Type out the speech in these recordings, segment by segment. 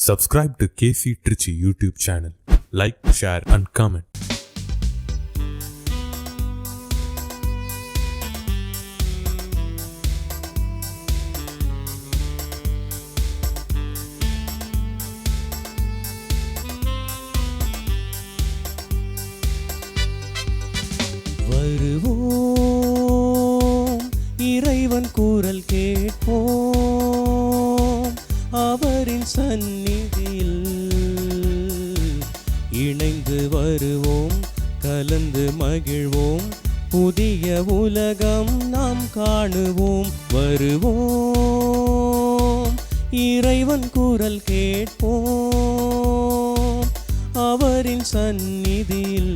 Subscribe to KC Trichy YouTube channel. Like, share and comment. வருவோம் இறைவன் குரல் கேட்போம், அவரின் சந்நிதியில் இணைந்து வருவோம், கலந்து மகிழ்வோம், புதிய உலகம் நாம் காணுவோம். வருவோம் இறைவன் குரல் கேட்போம், அவரின் சந்நிதியில்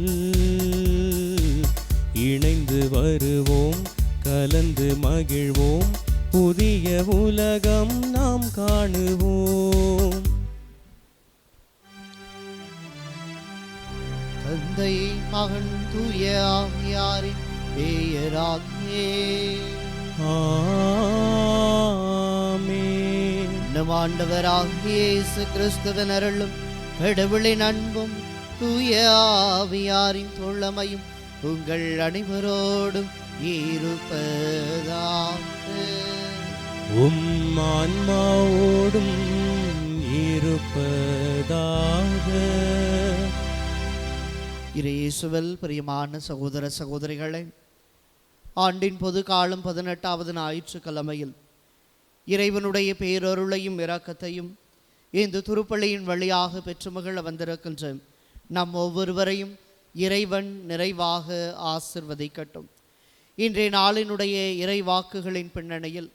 இணைந்து வருவோம், கலந்து மகிழ்வோம், புதிய உலகம் நாம் காணுவோம். தந்தை மகன் தூய ஆவியாரின் பெயராலே ஆமென். நம் ஆண்டவராகிய இயேசு கிறிஸ்துவின் அருளும் கடவுளின் அன்பும் தூய ஆவியாரின் தோழமையும் உங்கள் அனைவரோடும் இருப்பதாக. உம் ஆன்மாவோடும் இருப்பதாக. இயேசுவில் பிரியமான சகோதர சகோதரிகளே, ஆண்டின் பொது காலம் 18வது ஞாயிற்றுக்கிழமையில் இறைவனுடைய பேரருளையும் இரக்கத்தையும் இந்த திருப்பலியின் வழியாக பெற்று மகிழ வந்திருக்கின்ற நம் ஒவ்வொருவரையும் இறைவன் நிறைவாக ஆசிர்வதிக்கட்டும். இன்றைய நாளினுடைய இறை வாக்குகளின் பின்னணியில்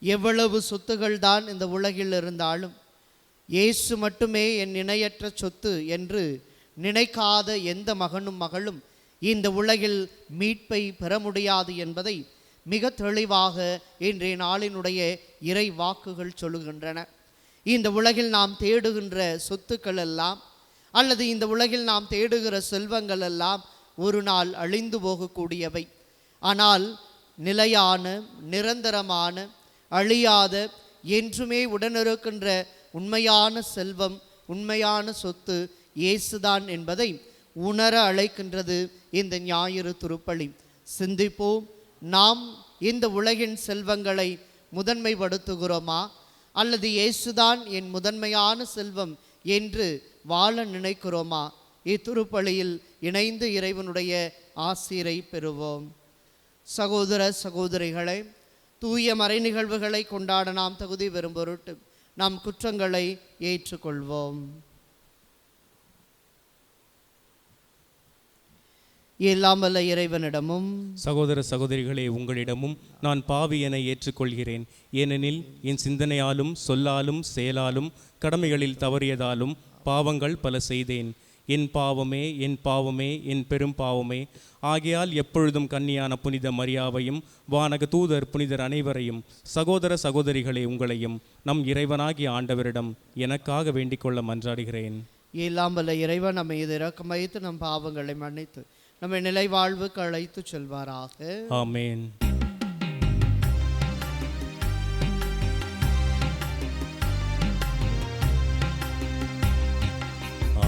எவ்வளவு சொத்துகள் தான் இந்த உலகில் இருந்தாலும் இயேசு மட்டுமே என் இணையற்ற சொத்து என்று நினைக்காத எந்த மகனும் மகளும் இந்த உலகில் மீட்பை பெற முடியாது என்பதை மிக தெளிவாக இன்றைய நாளினுடைய இறை வாக்குகள் சொல்லுகின்றன. இந்த உலகில் நாம் தேடுகின்ற சொத்துக்கள் எல்லாம் அல்லது இந்த உலகில் நாம் தேடுகிற செல்வங்கள் எல்லாம் ஒரு நாள் அழிந்து போகக்கூடியவை. ஆனால் நிலையான, நிரந்தரமான, அழியாத, என்றுமே உடனிருக்கின்ற உண்மையான செல்வம், உண்மையான சொத்து இயேசுதான் என்பதை உணர அழைக்கின்றது இந்த ஞாயிறு திருப்பலி. சிந்திப்போம், நாம் இந்த உலகின் செல்வங்களை முதன்மைப்படுத்துகிறோமா அல்லது இயேசுதான் என் முதன்மையான செல்வம் என்று வாழ நினைக்கிறோமா? இத்திருப்பலியில் இணைந்து இறைவனுடைய ஆசீரை பெறுவோம். சகோதர சகோதரிகளை, தூய மறை நிகழ்வுகளை கொண்டாட நாம் தகுதி பெறும் பொருட்டு நம் குற்றங்களை ஏற்றுக்கொள்வோம். எல்லாம் வல்ல இறைவனிடமும் சகோதர சகோதரிகளே, உங்களிடமும் நான் பாவி என ஏற்றுக்கொள்கிறேன். ஏனெனில் என் சிந்தனையாலும் சொல்லாலும் செயலாலும் கடமைகளில் தவறியதாலும் பாவங்கள் பல செய்தேன். என் பாவமே, என் பாவமே, என் பெரும் பாவமே. ஆகையால் எப்பொழுதும் கன்னியான புனித மரியாவையும் வானக தூதர் புனிதர் அனைவரையும் சகோதர சகோதரிகளே உங்களையும் நம் இறைவனாகிய ஆண்டவரிடம் எனக்காக வேண்டிக் கொள்ள மன்றாடுகிறேன். எல்லாம் வல்ல இறைவன் நம்மை இது இரக்கம் வைத்து நம் பாவங்களை மன்னித்து நம்மை நிலை வாழ்வுக்கு அழைத்து செல்வாராக. ஆமென்.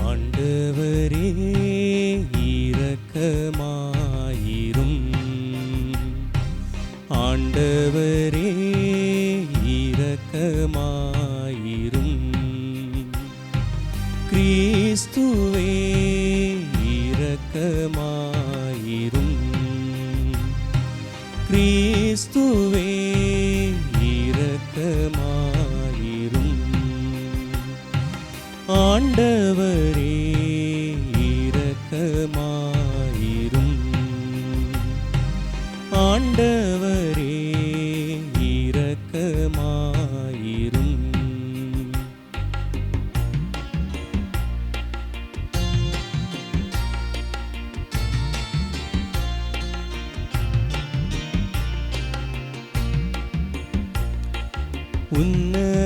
ஆண்டவரே இரக்கமாயிரும், ஆண்டவரே இரக்கமாயிரும், கிறிஸ்துவே இரக்கமாயிரும், கிறிஸ்துவே இரக்கமாயிரும், ஆண்டவரே இரக்கமாயிரும், ஆண்டவரே இரக்கமாயிரும்.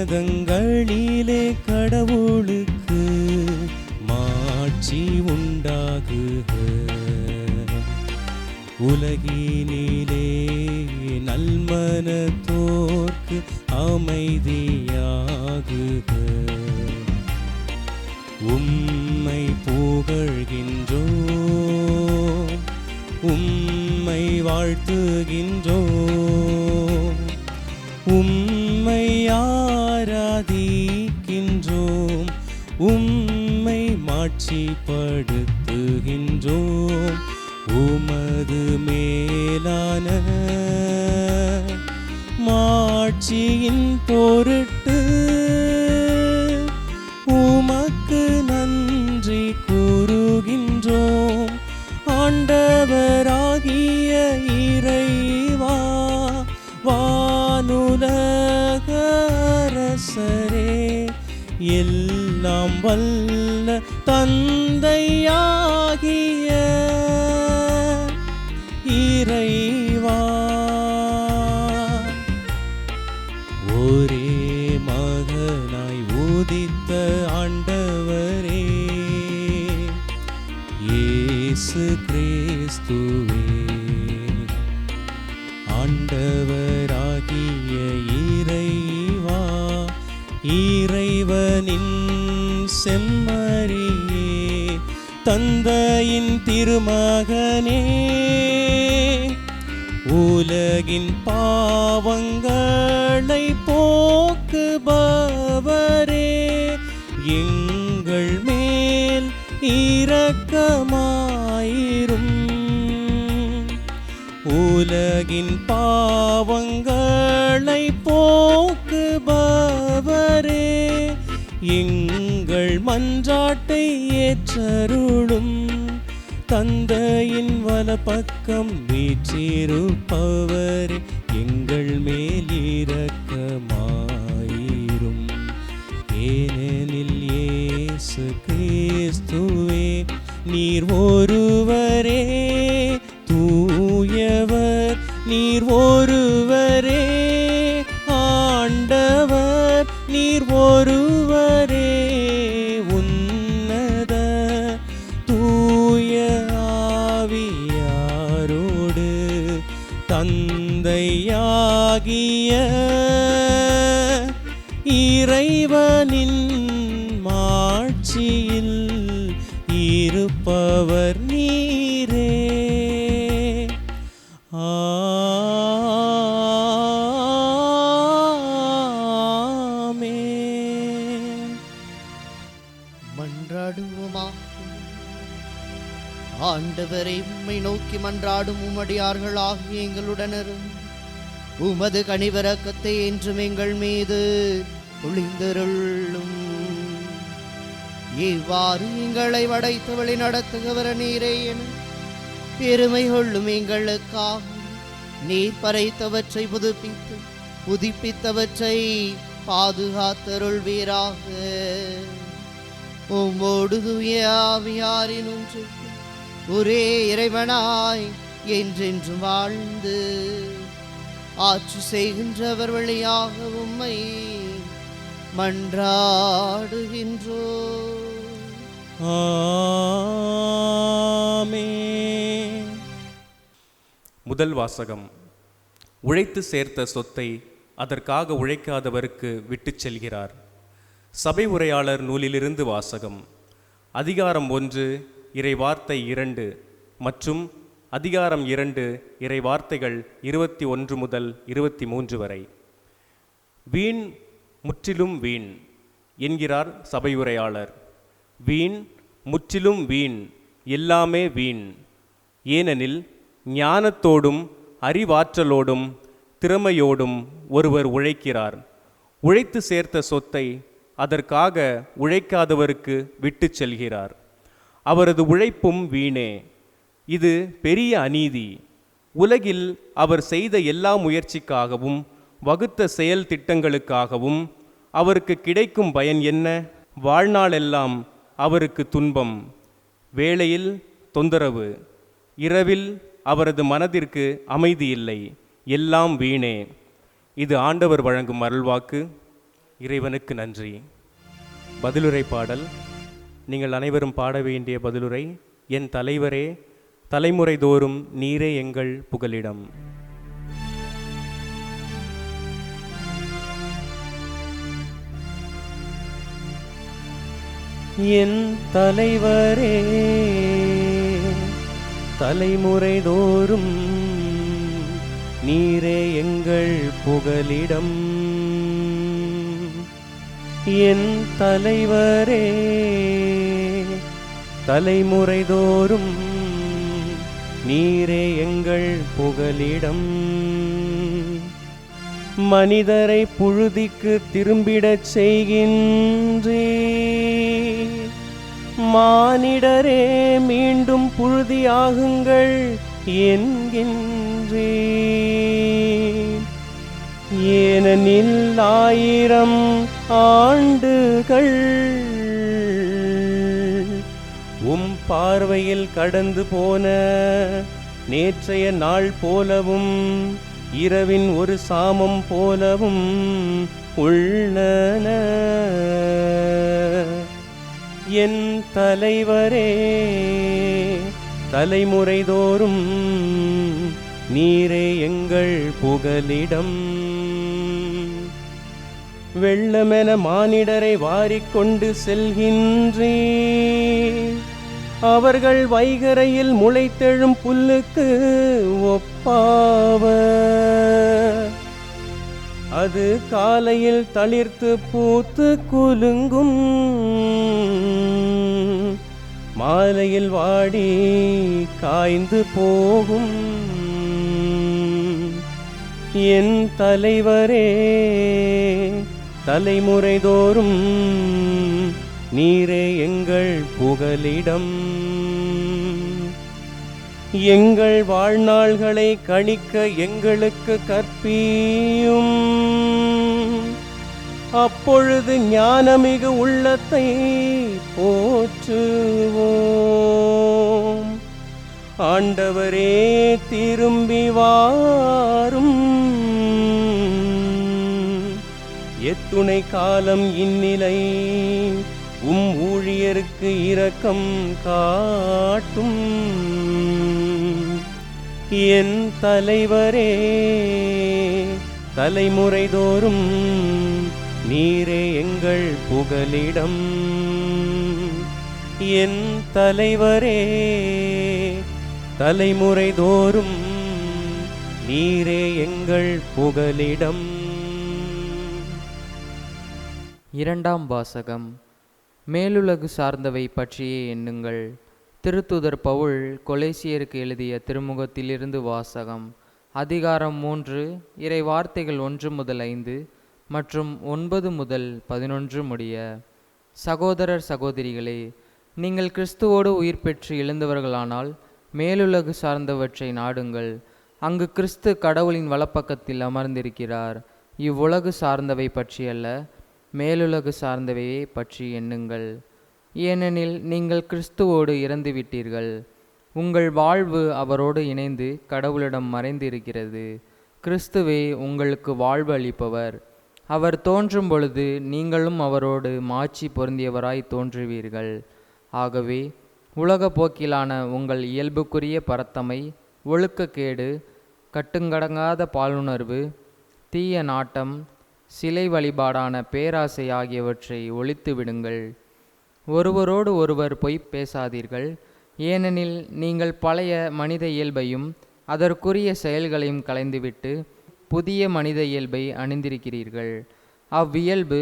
உன்னதங்களிலே கடவுளுக்கு மாட்சி உண்டாகுக, உலகினிலே நல்மனத்தோர்க்கு அமைதியாகுக. உம்மை புகழ்கின்றோம், உம்மை வாழ்த்துகின்றோம், உம்மை ஆராதிக்கின்றோம், உம்மை மாட்சிப்படுத்துகின்றோம். உமது மேலான மாட்சியின் பொருட்டு உமக்கு நன்றி கூறுகின்றோம். ஆண்டவராகிய இறைவா, வானுலக அரசரே, எல்லாம் வல்ல தந்தையாகிய இறைவா, ஒரே மகனாய் உதித்த ஆண்டவரே, இயேசு கிறிஸ்துவே, ஆண்டவராகிய இறைவா, இறைவனின் செம்மறியே, தந்தையின் திருமகனே, உலகின் பாவங்களை போக்குபவரே, எங்கள் மேல் இரக்கமாயிரும். உலகின் பாவங்களை போக்குபவரே, எங்கள் மன்றாட்டை ஏற்றருளும். தந்தையின் வலப்பக்கம் வீற்றிருப்பவரே, எங்கள் மேல் இரக்கமாயிரும். ஏனெனில் இயேசு கிறிஸ்துவே, நீர் ஒருவரே தூயவர், நீர் ஒருவரே ஆண்டவர், நீர் ஒருவரே உன்னத தூய ஆவியாரோடு தந்தையாகிய இறைவனின் மாட்சியில் இருப்பவர் நீரே. ஆமென். மன்றாடுவோமா. ஆண்டவரை உம்மை நோக்கி மன்றாடும் உமடியார்களாகிய எங்களுடனரும் உமது கனிவிரக்கத்தை என்றும் எங்கள் மீது ஒளிந்தருளும். இவ்வாறு எங்களை வடைத்து வழி நடத்துகிறவர் நீரே என பெருமை கொள்ளும் எங்களுக்காக நீர் பறைத்தவற்றை புதுப்பித்தவற்றை பாதுகாத்தருள்வீராக. உம்மோடு தூய ஆவியாரின் ஒன்றுக்கு ஒரே இறைவனாய் என்றென்றும் வாழ்ந்து ஆட்சி செய்கின்றவர் வழியாக உம்மை மன்றாடுகின்றோம். ஆமென். முதல் வாசகம். உழைத்து சேர்த்த சொத்தை அதற்காக உழைக்காதவருக்கு விட்டுச் செல்கிறார். சபை உரையாளர் நூலிலிருந்து வாசகம். அதிகாரம் 1 இறை வார்த்தை 2 மற்றும் அதிகாரம் 2 இறை வார்த்தைகள் 21 முதல் 23 வரை. வீண், முற்றிலும் வீண் என்கிறார் சபை உரையாளர். வீண், முற்றிலும் வீண், எல்லாமே வீண். ஏனெனில் ஞானத்தோடும் அறிவாற்றலோடும் திறமையோடும் ஒருவர் உழைக்கிறார். உழைத்து சேர்த்த சொத்தை அதற்காக உழைக்காதவருக்கு விட்டு செல்கிறார். அவரது உழைப்பும் வீணே. இது பெரிய அநீதி. உலகில் அவர் செய்த எல்லா முயற்சிக்காகவும் வகுத்த செயல் திட்டங்களுக்காகவும் அவருக்கு கிடைக்கும் பயன் என்ன? வாழ்நாளெல்லாம் அவருக்கு துன்பம், வேளையில் தொந்தரவு, இரவில் அவரது மனதிற்கு அமைதி இல்லை. எல்லாம் வீணே. இது ஆண்டவர் வழங்கும் அருள்வாக்கு. இறைவனுக்கு நன்றி. பதிலுரை பாடல். நீங்கள் அனைவரும் பாட வேண்டிய பதிலுரை. என் தலைவரே, தலைமுறை தோறும் நீரே எங்கள் புகலிடம். என் தலைவரே, தலைமுறை தோறும் நீரே எங்கள் புகலிடம். என் தலைவரே, தலைமுறை தோறும் நீரே எங்கள் புகலிடம். மனிதரை புழுதிக்கு திரும்பிடச் செய்கின்றே, மானிடரே மீண்டும் புழுதியாகுங்கள் என்கின்றே. ஏனெனில் 1000 ஆண்டுகள் உம் பார்வையில் கடந்து போன நேற்றைய நாள் போலவும் இரவின் ஒரு சாமம் போலவும் உள்ளன. என் தலைவரே, தலைமுறை தோறும் நீரே எங்கள் புகலிடம். வெள்ளமென மானிடரை வாரிக்கொண்டு செல்கின்றே, அவர்கள் வைகரையில் முளைத்தெழும் புல்லுக்கு ஒப்பாவர். அது காலையில் தளிர்த்து பூத்து குலுங்கும், மாலையில் வாடி காய்ந்து போகும். என் தலைவரே, தலைமுறை தோறும் நீரே எங்கள் புகலிடம். எங்கள் வாழ்நாள்களை கணிக்க எங்களுக்கு கற்பியும், அப்பொழுது ஞானமிகு உள்ளத்தை போற்றுவோம். ஆண்டவரே திரும்பி வாரும், எத்துணை காலம் இந்நிலை உம் ஊழியருக்கு இரக்கம் காட்டும். என் தலைவரே, தலைமுறை தோறும் நீரே எங்கள் புகலிடம். என் தலைவரே, தலைமுறை தோறும் நீரே எங்கள் புகலிடம். இரண்டாம் வாசகம். மேலுலகு சார்ந்தவை பற்றியே எண்ணுங்கள். திருத்தூதர் பவுல் கொலேசியருக்கு எழுதிய திருமுகத்திலிருந்து வாசகம். அதிகாரம் 3, இறை வார்த்தைகள் 1 முதல் 5 மற்றும் 9 முதல் 11 முடிய. சகோதரர் சகோதரிகளே, நீங்கள் கிறிஸ்துவோடு உயிர் பெற்று எழுந்தவர்களானால் மேலுலகு சார்ந்தவற்றை நாடுங்கள். அங்கு கிறிஸ்து கடவுளின் வலப்பக்கத்தில் அமர்ந்திருக்கிறார். இவ்வுலகு சார்ந்தவை பற்றியல்ல, மேலுலகு சார்ந்தவையை பற்றி எண்ணுங்கள். ஏனெனில் நீங்கள் கிறிஸ்துவோடு இறந்துவிட்டீர்கள். உங்கள் வாழ்வு அவரோடு இணைந்து கடவுளிடம் மறைந்து இருக்கிறது. கிறிஸ்துவே உங்களுக்கு வாழ்வு அளிப்பவர். அவர் தோன்றும் பொழுது நீங்களும் அவரோடு மாட்சி பொருந்தியவராய் தோன்றுவீர்கள். ஆகவே உலக போக்கிலான உங்கள் இயல்புக்குரிய பரத்தமை, ஒழுக்கக்கேடு, கட்டுங்கடங்காத பாலுணர்வு, தீய நாட்டம், சிலை வழிபாடான பேராசை ஆகியவற்றை ஒழித்து விடுங்கள். ஒருவரோடு ஒருவர் பொய் பேசாதீர்கள். ஏனெனில் நீங்கள் பழைய மனித இயல்பையும் அதற்குரிய செயல்களையும் களைந்துவிட்டு புதிய மனித இயல்பை அணிந்திருக்கிறீர்கள். அவ்வியல்பு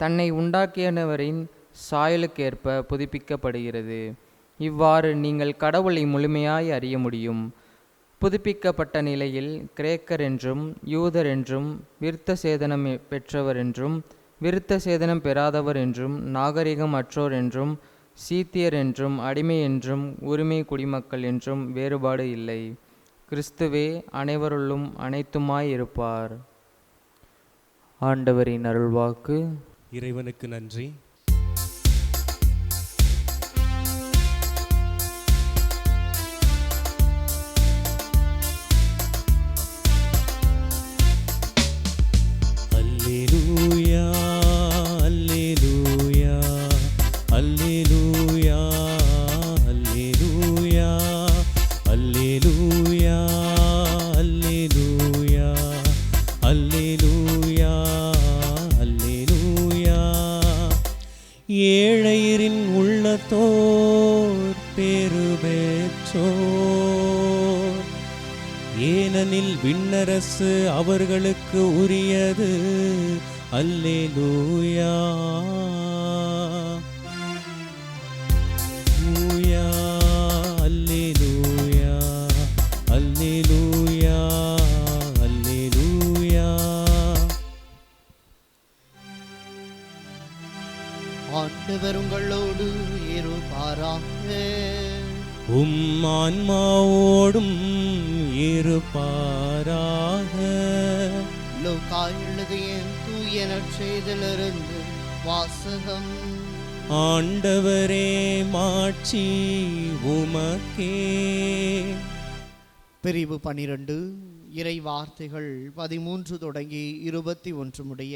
தன்னை உண்டாக்கியவரின் சாயலுக்கேற்ப புதுப்பிக்கப்படுகிறது. இவ்வாறு நீங்கள் கடவுளை முழுமையாய் அறிய முடியும். புதுப்பிக்கப்பட்ட நிலையில் கிரேக்கர் என்றும் யூதர் என்றும், விருத்த சேதனம் பெற்றவர் என்றும் விருத்த சேதனம் பெறாதவர் என்றும், நாகரிகம் அற்றோர் என்றும், சீத்தியர் என்றும், அடிமை என்றும், உரிமை குடிமக்கள் என்றும் வேறுபாடு இல்லை. கிறிஸ்துவே அனைவருள்ளும் அனைத்துமாய் இருப்பார். ஆண்டவரின் அருள்வாக்கு. இறைவனுக்கு நன்றி. அல்லேலூயா, அல்லேலூயா, அல்லேலூயா, அல்லேலூயா, அல்லேலூயா, அல்லேலூயா, அல்லேலூயா, அல்லேலூயா. ஏழையரின் உள்ளத்தோர் பெறுபெற்றோர், ஏனெனில் விண்ணரசு அவர்களுக்கு உரியது. அல்லேலூயா லூயா, அல்லேலூயா அல்லேலூயா அல்லேலூயா. ஆண்டவர் உங்களோடு இருப்பாராக. உம் ஆன்மாவோடும் இருப்பாராக. லூக்கா எழுதிய தூய நற்செய்தியிலிருந்து வாசகம். ஆண்டவரே மாட்சி உமக்கே. பிரிவு 12 இறை வார்த்தைகள் 13 தொடங்கி 21 முடிய.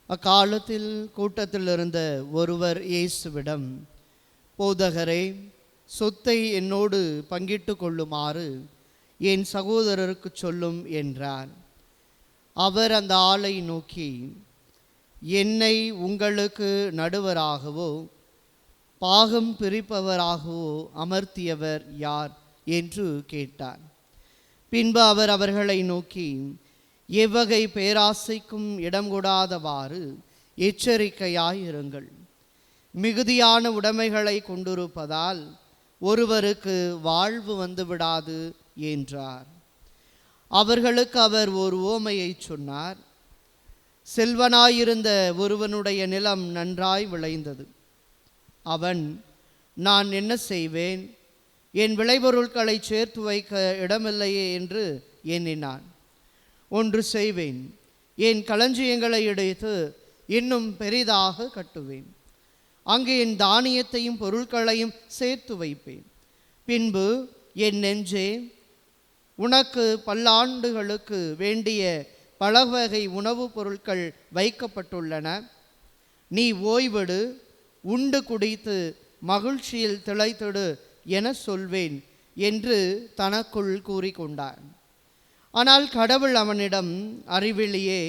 அக்காலத்தில் கூட்டத்தில் இருந்த ஒருவர் இயேசுவிடம், போதகரே, சொத்தை என்னோடு பங்கிட்டு கொள்ளுமாறு என் சகோதரருக்கு சொல்லும் என்றார். அவர் அந்த ஆளை நோக்கி, என்னை உங்களுக்கு நடுவராகவோ பாகம் பிரிப்பவராகவோ அமர்த்தியவர் யார் என்று கேட்டார். பின்பு அவர் அவர்களை நோக்கி, எவ்வகை பேராசைக்கும் இடம் கொடாதவாறு எச்சரிக்கையாயிருங்கள். மிகுதியான உடைமைகளை கொண்டிருப்பதால் ஒருவருக்கு வாழ்வு வந்துவிடாது என்றார். அவர்களுக்கு அவர் ஒரு உவமையை சொன்னார். செல்வனாயிருந்த ஒருவனுடைய நிலம் நன்றாய் விளைந்தது. அவன், நான் என்ன செய்வேன், என் விளைபொருட்களை சேர்த்து வைக்க இடமில்லையே என்று எண்ணினான். ஒன்று செய்வேன், என் களஞ்சியங்களை இடித்து இன்னும் பெரிதாக கட்டுவேன். அங்கு என் தானியத்தையும் பொருட்களையும் சேர்த்து வைப்பேன். பின்பு என் நெஞ்சே, உனக்கு பல்லாண்டுகளுக்கு வேண்டிய பல வகை உணவுப் பொருட்கள் வைக்கப்பட்டுள்ளன. நீ ஓய்வெடு, உண்டு குடித்து மகிழ்ச்சியில் திளைத்திடு என சொல்வேன் என்று தனக்குள் கூறிக்கொண்டான். ஆனால் கடவுள் அவனிடம், அறிவிலியே,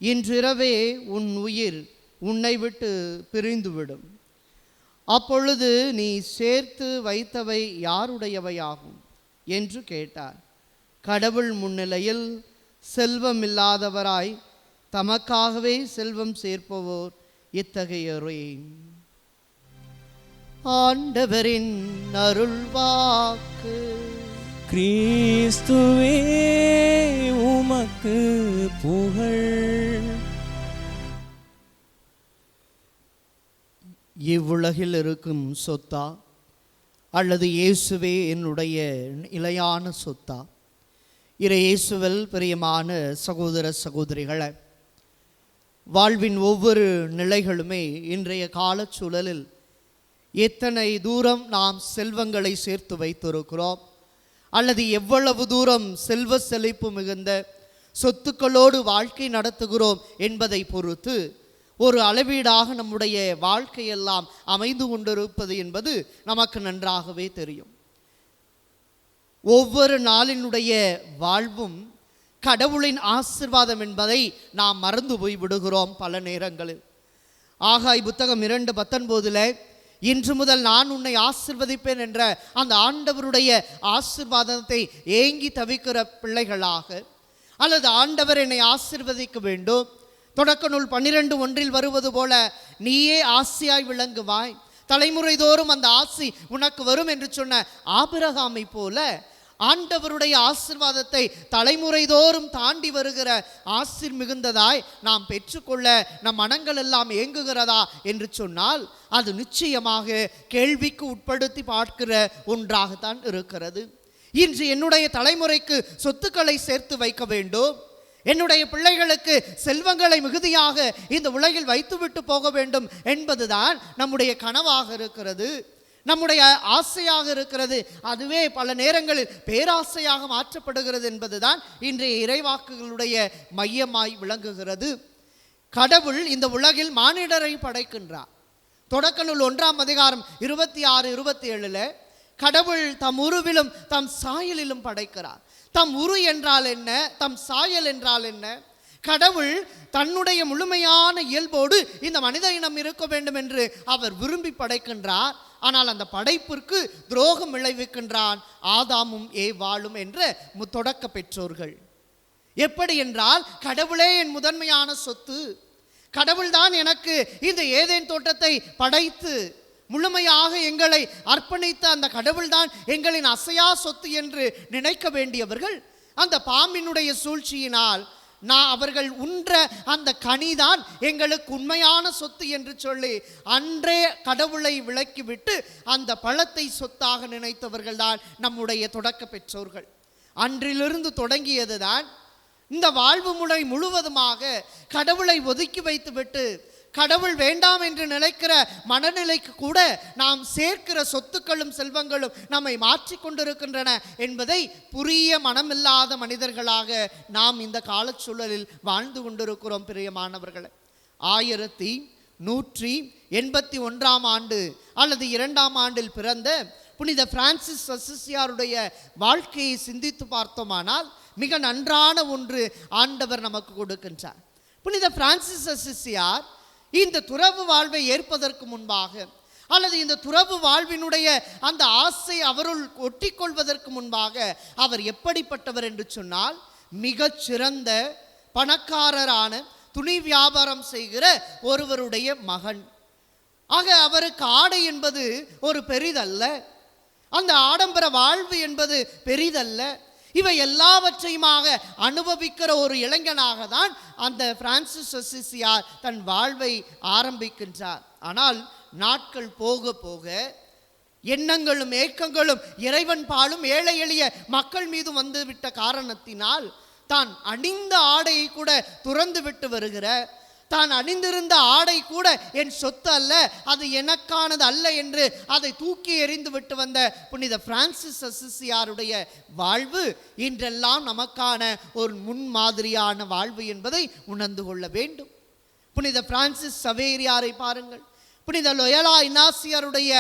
இன்றிரவே உன் உயிர் உன்னை விட்டு பிரிந்துவிடும். அப்பொழுது நீ சேர்த்து வைத்தவை யாருடையவையாகும் என்று கேட்டார். கடவுள் முன்னிலையில் செல்வம் இல்லாதவராய் தமக்காகவே செல்வம் சேர்ப்பவோர் இத்தகையோரே. ஆண்டவரின் அருள்வாக்கு. கிறிஸ்துவே உமக்கு புகழ். இவ்வுலகில் இருக்கும் சொத்தா அல்லது இயேசுவே என்னுடைய நிலையான சொத்தா? இயேசுவில் பிரியமான சகோதர சகோதரிகளை, வாழ்வின் ஒவ்வொரு நிலைகளுமே இன்றைய காலச்சூழலில் எத்தனை தூரம் நாம் செல்வங்களை சேர்த்து வைத்திருக்கிறோம், அல்லது எவ்வளவு தூரம் செல்வ செழிப்பு மிகுந்த சொத்துக்களோடு வாழ்க்கை நடத்துகிறோம் என்பதை பொறுத்து ஒரு அளவீடாக நம்முடைய வாழ்க்கையெல்லாம் அமைந்து கொண்டிருப்பது என்பது நமக்கு நன்றாகவே தெரியும். ஒவ்வொரு நாளினுடைய வாழ்வும் கடவுளின் ஆசீர்வாதம் என்பதை நாம் மறந்து போய் விடுகிறோம் பல நேரங்களில். ஆகாய் புத்தகம் 2:19 இன்று முதல் நான் உன்னை ஆசீர்வதிப்பேன் என்ற அந்த ஆண்டவருடைய ஆசீர்வாதத்தை ஏங்கி தவிக்கிற பிள்ளைகளாக, அல்லது ஆண்டவர் என்னை ஆசீர்வதிக்க வேண்டும், தொடக்க நூல் 12:1 வருவது போல நீயே ஆசியாய் விளங்குவாய், தலைமுறை தோறும் அந்த ஆசி உனக்கு வரும் என்று சொன்ன ஆபிரகாமை போல ஆண்டவருடைய ஆசீர்வாதத்தை தலைமுறை தோறும் தாண்டி வருகிற ஆசீர் மிகுந்ததாய் நாம் பெற்றுக்கொள்ள நம் மனங்கள் எல்லாம் ஏங்குகிறதா என்று சொன்னால் அது நிச்சயமாக கேள்விக்கு உட்படுத்தி பார்க்கிற ஒன்றாகத்தான் இருக்கிறது. இன்று என்னுடைய தலைமுறைக்கு சொத்துக்களை சேர்த்து வைக்க வேண்டும், என்னுடைய பிள்ளைகளுக்கு செல்வங்களை மிகுதியாக இந்த உலகில் வைத்துவிட்டு போக வேண்டும் என்பதுதான் நம்முடைய கனவாக இருக்கிறது, நம்முடைய ஆசையாக இருக்கிறது. அதுவே பல நேரங்களில் பேராசையாக மாற்றப்படுகிறது என்பதுதான் இன்றைய இறைவாக்குகளுடைய மையமாய் விளங்குகிறது. கடவுள் இந்த உலகில் மானிடரை படைக்கின்றார். தொடக்க நூல் 1:26-27 கடவுள் தம் உருவிலும் தம் சாயலிலும் படைக்கிறார். தம் உரு என்றால் என்ன, தம் சாயல் என்றால் என்ன? கடவுள் தன்னுடைய முழுமையான இயல்போடு இந்த மனித இனம் இருக்க வேண்டும் என்று அவர் விரும்பி படைக்கின்றார். ஆனால் அந்த படைப்பிற்கு துரோகம் விளைவிக்கின்றான் ஆதாமும் ஏவாளும் என்ற தொடக்க பெற்றோர்கள். எப்படி என்றால், கடவுளே என் முதன்மையான சொத்து, கடவுள்தான் எனக்கு இந்த ஏதேன் தோட்டத்தை படைத்து முழுமையாக எங்களை அர்ப்பணித்த அந்த கடவுள்தான் எங்களின் அசையா சொத்து என்று நினைக்க வேண்டியவர்கள் அந்த பாம்பினுடைய சூழ்ச்சியினால் அவர்கள் உண்ற அந்த கனிதான் எங்களுக்கு உண்மையான சொத்து என்று சொல்லி அன்றே கடவுளை விலக்கிவிட்டு அந்த பழத்தை சொத்தாக நினைத்தவர்கள் தான் நம்முடைய தொடக்க பெற்றோர்கள். அன்றிலிருந்து தொடங்கியதுதான் இந்த வாழ்வு முறை முழுவதுமாக கடவுளை ஒதுக்கி வைத்துவிட்டு கடவுள் வேண்டாம் என்று நினைக்கிற மனநிலைக்கு கூட நாம் சேர்க்கிற சொத்துக்களும் செல்வங்களும் நம்மை மாற்றி கொண்டிருக்கின்றன என்பதை புரிய மனமில்லாத மனிதர்களாக நாம் இந்த காலச்சூழலில் வாழ்ந்து கொண்டிருக்கிறோம். பிரியமானவர்களே, 1181 ஆண்டு அல்லது 2ஆம் ஆண்டில் பிறந்த புனித பிரான்சிஸ் அசிசியாருடைய வாழ்க்கையை சிந்தித்து பார்த்தோமானால் மிக நன்றான ஒன்று ஆண்டவர் நமக்கு கொடுக்கின்றார். புனித பிரான்சிஸ் அசிசியார் இந்த துறவு வாழ்வை ஏற்பதற்கு முன்பாக அல்லது இந்த துறவு வாழ்வினுடைய அந்த ஆசை அவருள் ஒட்டிக்கொள்வதற்கு முன்பாக அவர் எப்படிப்பட்டவர் என்று சொன்னால், மிகச் சிறந்த பணக்காரரான துணி வியாபாரம் செய்கிற ஒருவருடைய மகன். ஆக அவருக்கு ஆடை என்பது ஒரு பெரிதல்ல, அந்த ஆடம்பர வாழ்வு என்பது பெரிதல்ல. இவை எல்லாவற்றையுமாக அனுபவிக்கிற ஒரு இளைஞனாக தான் அந்த பிரான்சிஸ் அசிசியார் தன் வாழ்வை ஆரம்பிக்கின்றார். ஆனால் நாட்கள் போக போக எண்ணங்களும் ஏக்கங்களும் இறைவன் பாலும் ஏழை எளிய மக்கள் மீது வந்துவிட்ட காரணத்தினால் தான் அணிந்த ஆடையை கூட துறந்து விட்டு வருகிற, தான் அணிந்திருந்த ஆடை கூட என் சொத்து அல்ல, அது எனக்கானது அல்ல என்று அதை தூக்கி எறிந்து விட்டு வந்த புனித பிரான்சிஸ் அசிசியாருடைய வாழ்வு இன்றெல்லாம் நமக்கான ஒரு முன்மாதிரியான வாழ்வு என்பதை உணர்ந்து கொள்ள வேண்டும். புனித பிரான்சிஸ் சவேரியாரை பாருங்கள். புனித லொயலா இனாசியருடைய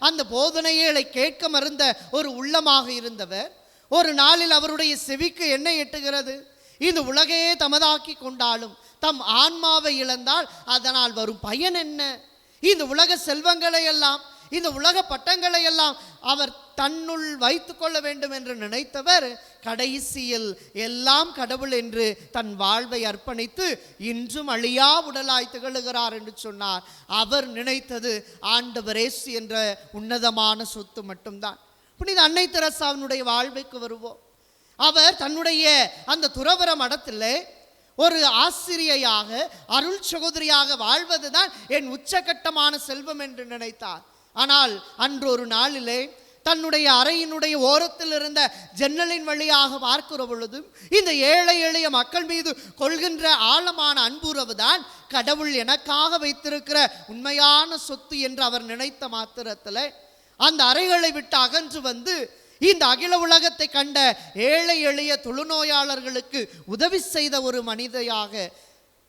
அந்த போதனைகளை கேட்க மறுந்த ஒரு உள்ளமாக இருந்தவர். ஒரு நாளில் அவருடைய செவிக்கு என்ன எட்டுகிறது? இந்த உலகையே தமதாக்கி கொண்டாலும் தம் ஆன்மாவை இழந்தால் அதனால் வரும் பயன் என்ன? இந்த உலக செல்வங்களை எல்லாம், இந்த உலக பட்டங்களை எல்லாம் அவர் தன்னுள் வைத்து கொள்ள வேண்டும் என்று நினைத்தவர் கடைசியில் எல்லாம் கடவுள் என்று தன் வாழ்வை அர்ப்பணித்து இன்றும் அழியா உடலாய் திகழுகிறார் என்று சொன்னார். அவர் நினைத்தது ஆண்டவர் இயேசு என்ற உன்னதமான சொத்து மட்டும்தான். புனித அன்னை தெரசாவினுடைய வாழ்வுக்கு வருவோம். அவர் தன்னுடைய அந்த துறவற மடத்தில் ஒரு ஆசிரியையாக அருள் சகோதரியாக வாழ்வதுதான் என் உச்சகட்டமான செல்வம் என்று நினைத்தார். ஆனால் அன்று ஒரு நாளிலே தன்னுடைய அறையினுடைய ஓரத்தில் இருந்த ஜன்னலின் வழியாக பார்க்கிற பொழுதும் இந்த ஏழை எளிய மக்கள் மீது கொள்கின்ற ஆழமான அன்புறவு தான் கடவுள் எனக்காக வைத்திருக்கிற உண்மையான சொத்து என்று அவர் நினைத்த மாத்திரத்தில் அந்த அறைகளை விட்டு அகன்று வந்து இந்த அகில உலகத்தை கண்ட ஏழை எளிய தொழுநோயாளர்களுக்கு உதவி செய்த ஒரு மனிதையாக,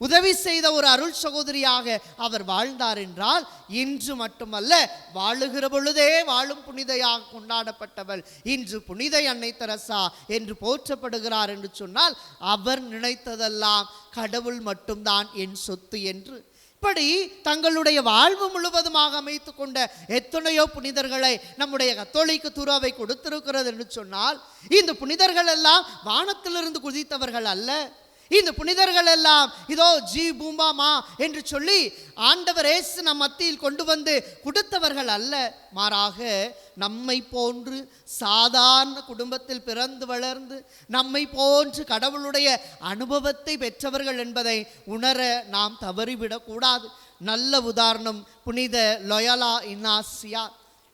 உதவி செய்த ஒரு அருள் சகோதரியாக அவர் வாழ்ந்தார் என்றால், இன்று மட்டுமல்ல வாழுகிற பொழுதே வாழும் புனிதையாக கொண்டாடப்பட்டவள் இன்று புனிதை அன்னை தெரசா என்று போற்றப்படுகிறார் என்று சொன்னால், அவர் நினைத்ததெல்லாம் கடவுள் மட்டும்தான் என் சொத்து என்று. இப்படி தங்களுடைய வாழ்வு முழுவதுமாக அமைத்து கொண்ட எத்தனையோ புனிதர்களை நம்முடைய கத்தோலிக்க துறவை கொடுத்திருக்கிறது என்று சொன்னால், இந்த புனிதர்கள் எல்லாம் வானத்திலிருந்து குதித்தவர்கள் அல்ல. இந்த புனிதர்கள் எல்லாம் இதோ ஜி பூம்பாமா என்று சொல்லி ஆண்டவர் இயேசு நம் மத்தியில் கொண்டு வந்து கொடுத்தவர்கள் அல்ல. மாறாக நம்மை போன்று சாதாரண குடும்பத்தில் பிறந்து வளர்ந்து நம்மை போன்று கடவுளுடைய அனுபவத்தை பெற்றவர்கள் என்பதை உணர நாம் தவறிவிடக்கூடாது. நல்ல உதாரணம் புனித லொயலா இனாசியா.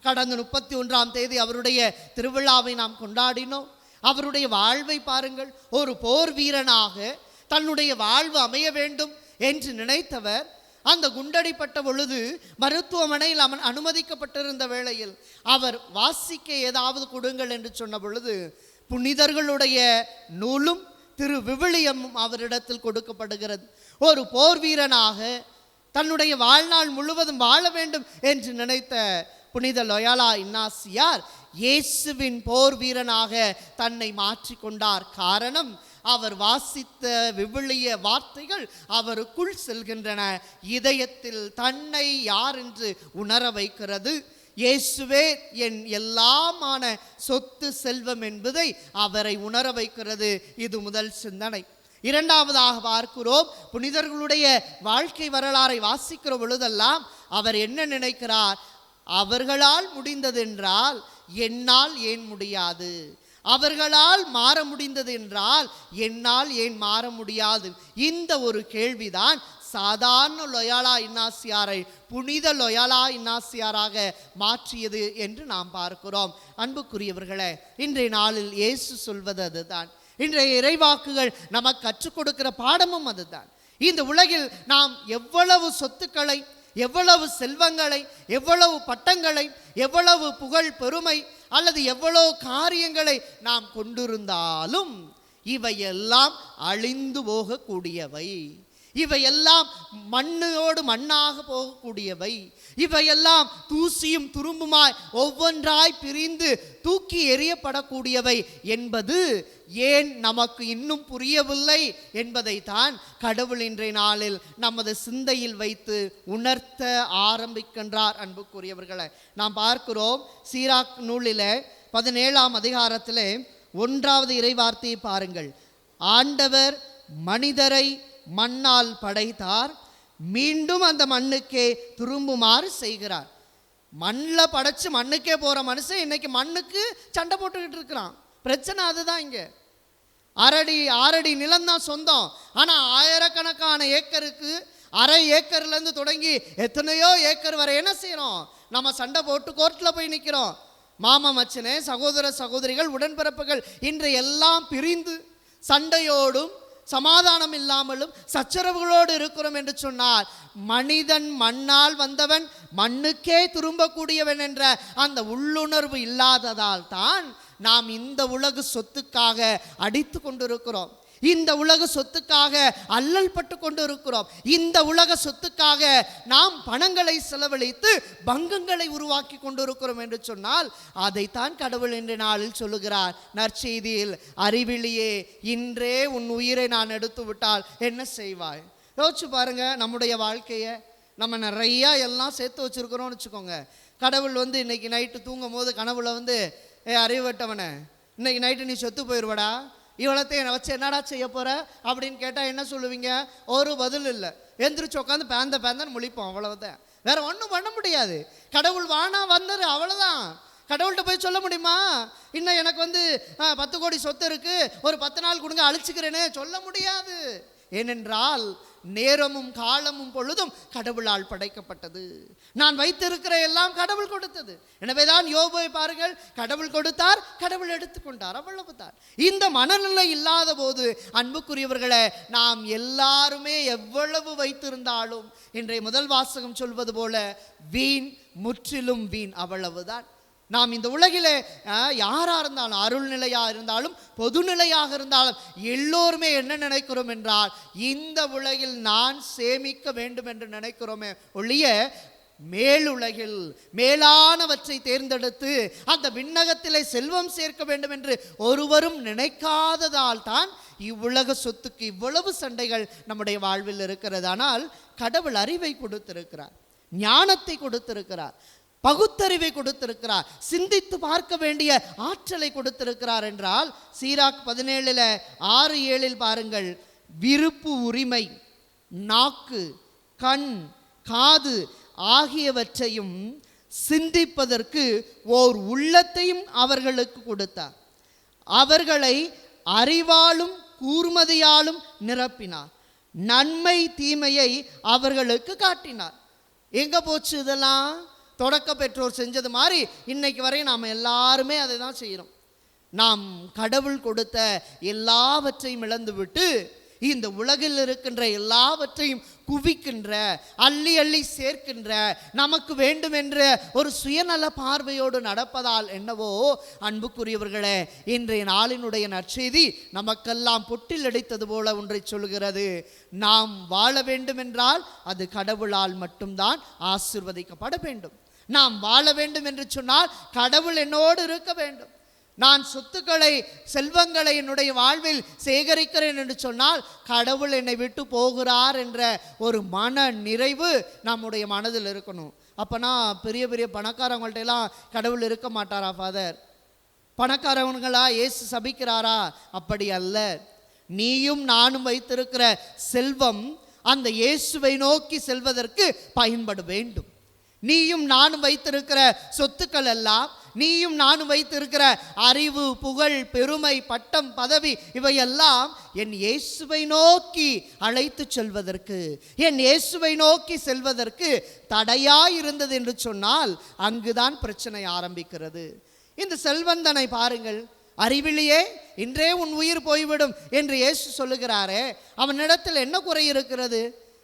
கடந்த 31ஆம் தேதி அவருடைய திருவிழாவை நாம் கொண்டாடினோம். அவருடைய வாழ்வை பாருங்கள். ஒரு போர் வீரனாக தன்னுடைய வாழ்வு அமைய வேண்டும் என்று நினைத்தவர் அந்த குண்டடிப்பட்ட பொழுது மருத்துவமனையில் அனுமதிக்கப்பட்டிருந்த வேளையில் அவர் வாசிக்க ஏதாவது கொடுங்கள் என்று சொன்ன பொழுது புனிதர்களுடைய நூலும் திரு விவிலியமும் அவரிடத்தில் கொடுக்கப்படுகிறது. ஒரு போர் வீரனாக தன்னுடைய வாழ்நாள் முழுவதும் வாழ வேண்டும் என்று நினைத்த புனித லொயலா இன்னாசியார் இயேசுவின் போர் வீரனாக தன்னை மாற்றிக்கொண்டார். காரணம், அவர் வாசித்த விவிலிய வார்த்தைகள் அவருக்குள் செல்கின்றன. இதயத்தில் தன்னை யார் என்று உணர வைக்கிறது. இயேசுவே என் எல்லாமான சொத்து செல்வம் என்பதை அவரை உணர வைக்கிறது. இது முதல் சிந்தனை. இரண்டாவதாக பார்க்கிறோம், புனிதர்களுடைய வாழ்க்கை வரலாறை வாசிக்கிற பொழுதெல்லாம் அவர் என்ன நினைக்கிறார்? அவர்களால் முடிந்ததென்றால் என்னால் ஏன் முடியாது? அவர்களால் மாற முடிந்தது என்றால் என்னால் ஏன் மாற முடியாது? இந்த ஒரு கேள்விதான் சாதாரண லொயாலா இன்னாசியாரை புனித லொயாலா இன்னாசியாராக மாற்றியது என்று நாம் பார்க்கிறோம். அன்புக்குரியவர்களே, இன்றைய நாளில் இயேசு சொல்வது அதுதான். இன்றைய இறைவாக்குகள் நமக்கு கற்றுக் கொடுக்கிற பாடமும் அதுதான். இந்த உலகில் நாம் எவ்வளவு சொத்துக்களை, எவ்வளவு செல்வங்களை, எவ்வளவு பட்டங்களை, எவ்வளவு புகழ் பெருமை அல்லது எவ்வளவு காரியங்களை நாம் கொண்டிருந்தாலும் இவையெல்லாம் அழிந்து போகக்கூடியவை. இவையெல்லாம் மண்ணோடு மண்ணாக போகக்கூடியவை. இவையெல்லாம் தூசியும் துரும்புமாய் ஒவ்வொன்றாய் பிரிந்து தூக்கி எறியப்படக்கூடியவை என்பது ஏன் நமக்கு இன்னும் புரியவில்லை என்பதைத்தான் கடவுள் இன்றைய நாளில் நமது சிந்தையில் வைத்து உணர்த்த ஆரம்பிக்கின்றார். அன்புக்குரியவர்களை, நாம் பார்க்கிறோம் சீராக் நூலில் 17ஆம் அதிகாரத்திலே 1வது இறைவார்த்தையை பாருங்கள். ஆண்டவர் மனிதரை மண்ணால் படைத்தார், மீண்டும் அந்த மண்ணுக்கே திரும்புமாறு செய்கிறார். மண்ணில் படைச்சு மண்ணுக்கே போகிற மனுஷன் இன்னைக்கு மண்ணுக்கு சண்டை போட்டுக்கிட்டு இருக்கிறான். பிரச்சனை அதுதான். இங்கே 6 அடி நிலம்தான் சொந்தம். ஆனால் ஆயிரக்கணக்கான ஏக்கருக்கு, அரை ஏக்கர்லேருந்து தொடங்கி எத்தனையோ ஏக்கர் வரை என்ன செய்கிறோம்? நம்ம சண்டை போட்டு கோர்ட்டில் போய் நிற்கிறோம். மாமா மச்சனே, சகோதர சகோதரிகள், உடன்பிறப்புகள் இன்று எல்லாம் பிரிந்து சண்டையோடும் சமாதானம் இல்லாமலும் சச்சரவுகளோடு இருக்கிறோம் என்று சொன்னார். மனிதன் மண்ணால் வந்தவன், மண்ணுக்கே திரும்பக்கூடியவன் என்ற அந்த உள்ளுணர்வு இல்லாததால் தான் நாம் இந்த உலக சொத்துக்காக அடித்து கொண்டிருக்கிறோம். இந்த உலக சொத்துக்காக அல்லல் பட்டு கொண்டு இருக்கிறோம். இந்த உலக சொத்துக்காக நாம் பணங்களை செலவழித்து பங்கங்களை உருவாக்கி கொண்டிருக்கிறோம் என்று சொன்னால் அதைத்தான் கடவுள் இன்றைய நாளில் சொல்லுகிறார் நற்செய்தியில். அறிவிலியே, இன்றே உன் உயிரை நான் எடுத்து விட்டால் என்ன செய்வாய்? யோசிச்சு பாருங்க. நம்முடைய வாழ்க்கையை நம்ம நிறையா எல்லாம் சேர்த்து வச்சுருக்கிறோம்னு வச்சுக்கோங்க. கடவுள் இன்னைக்கு நைட்டு தூங்கும் போது கனவுல அறிவட்டவனை, இன்னைக்கு நைட்டு நீ செத்து போயிடுவடா, இவ்வளோத்தையும் என்னை வச்சு என்னடா செய்ய போகிற அப்படின்னு கேட்டால் என்ன சொல்லுவீங்க? ஒரு பதில் இல்லை. எந்திரிச்சு உட்காந்து பேந்தன்னு முழிப்போம், அவ்வளவுதான். வேற ஒன்றும் பண்ண முடியாது. கடவுள் வானா வந்தாரு, அவ்வளோதான். கடவுள்கிட்ட போய் சொல்ல முடியுமா? இன்னும் எனக்கு 10 கோடி சொத்து இருக்கு, ஒரு 10 நாள் கொடுங்க அழிச்சுக்கிறேன்னு சொல்ல முடியாது. ஏனென்றால் நேரமும் காலமும் பொழுதும் கடவுளால் படைக்கப்பட்டது. நான் வைத்திருக்கிற எல்லாம் கடவுள் கொடுத்தது. எனவேதான் யோபை பாருங்கள், கடவுள் கொடுத்தார், கடவுள் எடுத்துக்கொண்டார், அவ்வளவுதான். இந்த மனநிலை இல்லாத போது அன்புக்குரியவர்களே, நாம் எல்லாருமே எவ்வளவு வைத்திருந்தாலும் இன்றைய முதல் வாசகம் சொல்வது போல வீண், முற்றிலும் வீண், அவ்வளவுதான். நாம் இந்த உலகிலே யாராக இருந்தாலும், அருள்நிலையாக இருந்தாலும் பொதுநிலையாக இருந்தாலும் எல்லோருமே என்ன நினைக்கிறோம் என்றால், இந்த உலகில் நான் சேமிக்க வேண்டும் என்று நினைக்கிறோமே ஒழிய மேலுலகில் மேலானவற்றை தேர்ந்தெடுத்து அந்த விண்ணகத்திலே செல்வம் சேர்க்க வேண்டும் என்று ஒருவரும் நினைக்காததால் தான் இவ்வுலக சொத்துக்கு இவ்வளவு சண்டைகள் நம்முடைய வாழ்வில் இருக்கிறது. ஆனால் கடவுள் அறிவை கொடுத்திருக்கிறார், ஞானத்தை கொடுத்திருக்கிறார், பகுத்தறிவை கொடுத்திருக்கிறார், சிந்தித்து பார்க்க வேண்டிய ஆற்றலை கொடுத்திருக்கிறார். என்றால் சீராக் 17:6-7 பாருங்கள். விருப்பு உரிமை, நாக்கு, கண், காது ஆகியவற்றையும் சிந்திப்பதற்கு ஓர் உள்ளத்தையும் அவர்களுக்கு கொடுத்தார். அவர்களை அறிவாலும் கூர்மதியாலும் நிரப்பினார். நன்மை தீமையை அவர்களுக்கு காட்டினார். எங்க போச்சு இதெல்லாம்? தொடக்க பெற்றோர் செஞ்சது மாதிரி இன்னைக்கு வரையும் நாம் எல்லாருமே அதை தான் செய்கிறோம். நாம் கடவுள் கொடுத்த எல்லாவற்றையும் இழந்துவிட்டு இந்த உலகில் இருக்கின்ற எல்லாவற்றையும் குவிக்கின்ற, அள்ளி அள்ளி சேர்க்கின்ற, நமக்கு வேண்டும் என்ற ஒரு சுயநல பார்வையோடு நடப்பதால் என்னவோ அன்புக்குரியவர்களே, இன்றைய நாளினுடைய நற்செய்தி நமக்கெல்லாம் பொட்டில் அடித்தது போல ஒன்றை சொல்கிறது. நாம் வாழ வேண்டும் என்றால் அது கடவுளால் மட்டும்தான் ஆசீர்வதிக்கப்பட வேண்டும். நாம் வாழ வேண்டும் என்று சொன்னால் கடவுள் என்னோடு இருக்க வேண்டும். நான் சொத்துக்களை செல்வங்களை என்னுடைய வாழ்வில் சேகரிக்கிறேன் என்று சொன்னால் கடவுள் என்னை விட்டு போகிறார் என்ற ஒரு மன நிறைவு நம்முடைய மனதில் இருக்கணும். அப்போனா பெரிய பெரிய பணக்காரவங்கள்ட்ட எல்லாம் கடவுள் இருக்க மாட்டாரா ஃபாதர்? பணக்காரவங்களா இயேசு சபிக்கிறாரா? அப்படி அல்ல. நீயும் நானும் வைத்திருக்கிற செல்வம் அந்த இயேசுவை நோக்கி செல்வதற்கு பயன்பட வேண்டும். நீயும் நானும் வைத்திருக்கிற சொத்துக்கள் எல்லாம், நீயும் நானும் வைத்திருக்கிற அறிவு, புகழ், பெருமை, பட்டம், பதவி, இவையெல்லாம் என் இயேசுவை நோக்கி அழைத்து செல்வதற்கு, என் இயேசுவை நோக்கி செல்வதற்கு தடையாயிருந்தது என்று சொன்னால் அங்குதான் பிரச்சனை ஆரம்பிக்கிறது. இந்த செல்வந்தனை பாருங்கள், அறிவிலியே இன்றே உன் உயிர் போய்விடும் என்று இயேசு சொல்லுகிறாரே, அவனிடத்தில் என்ன குறை இருக்கிறது?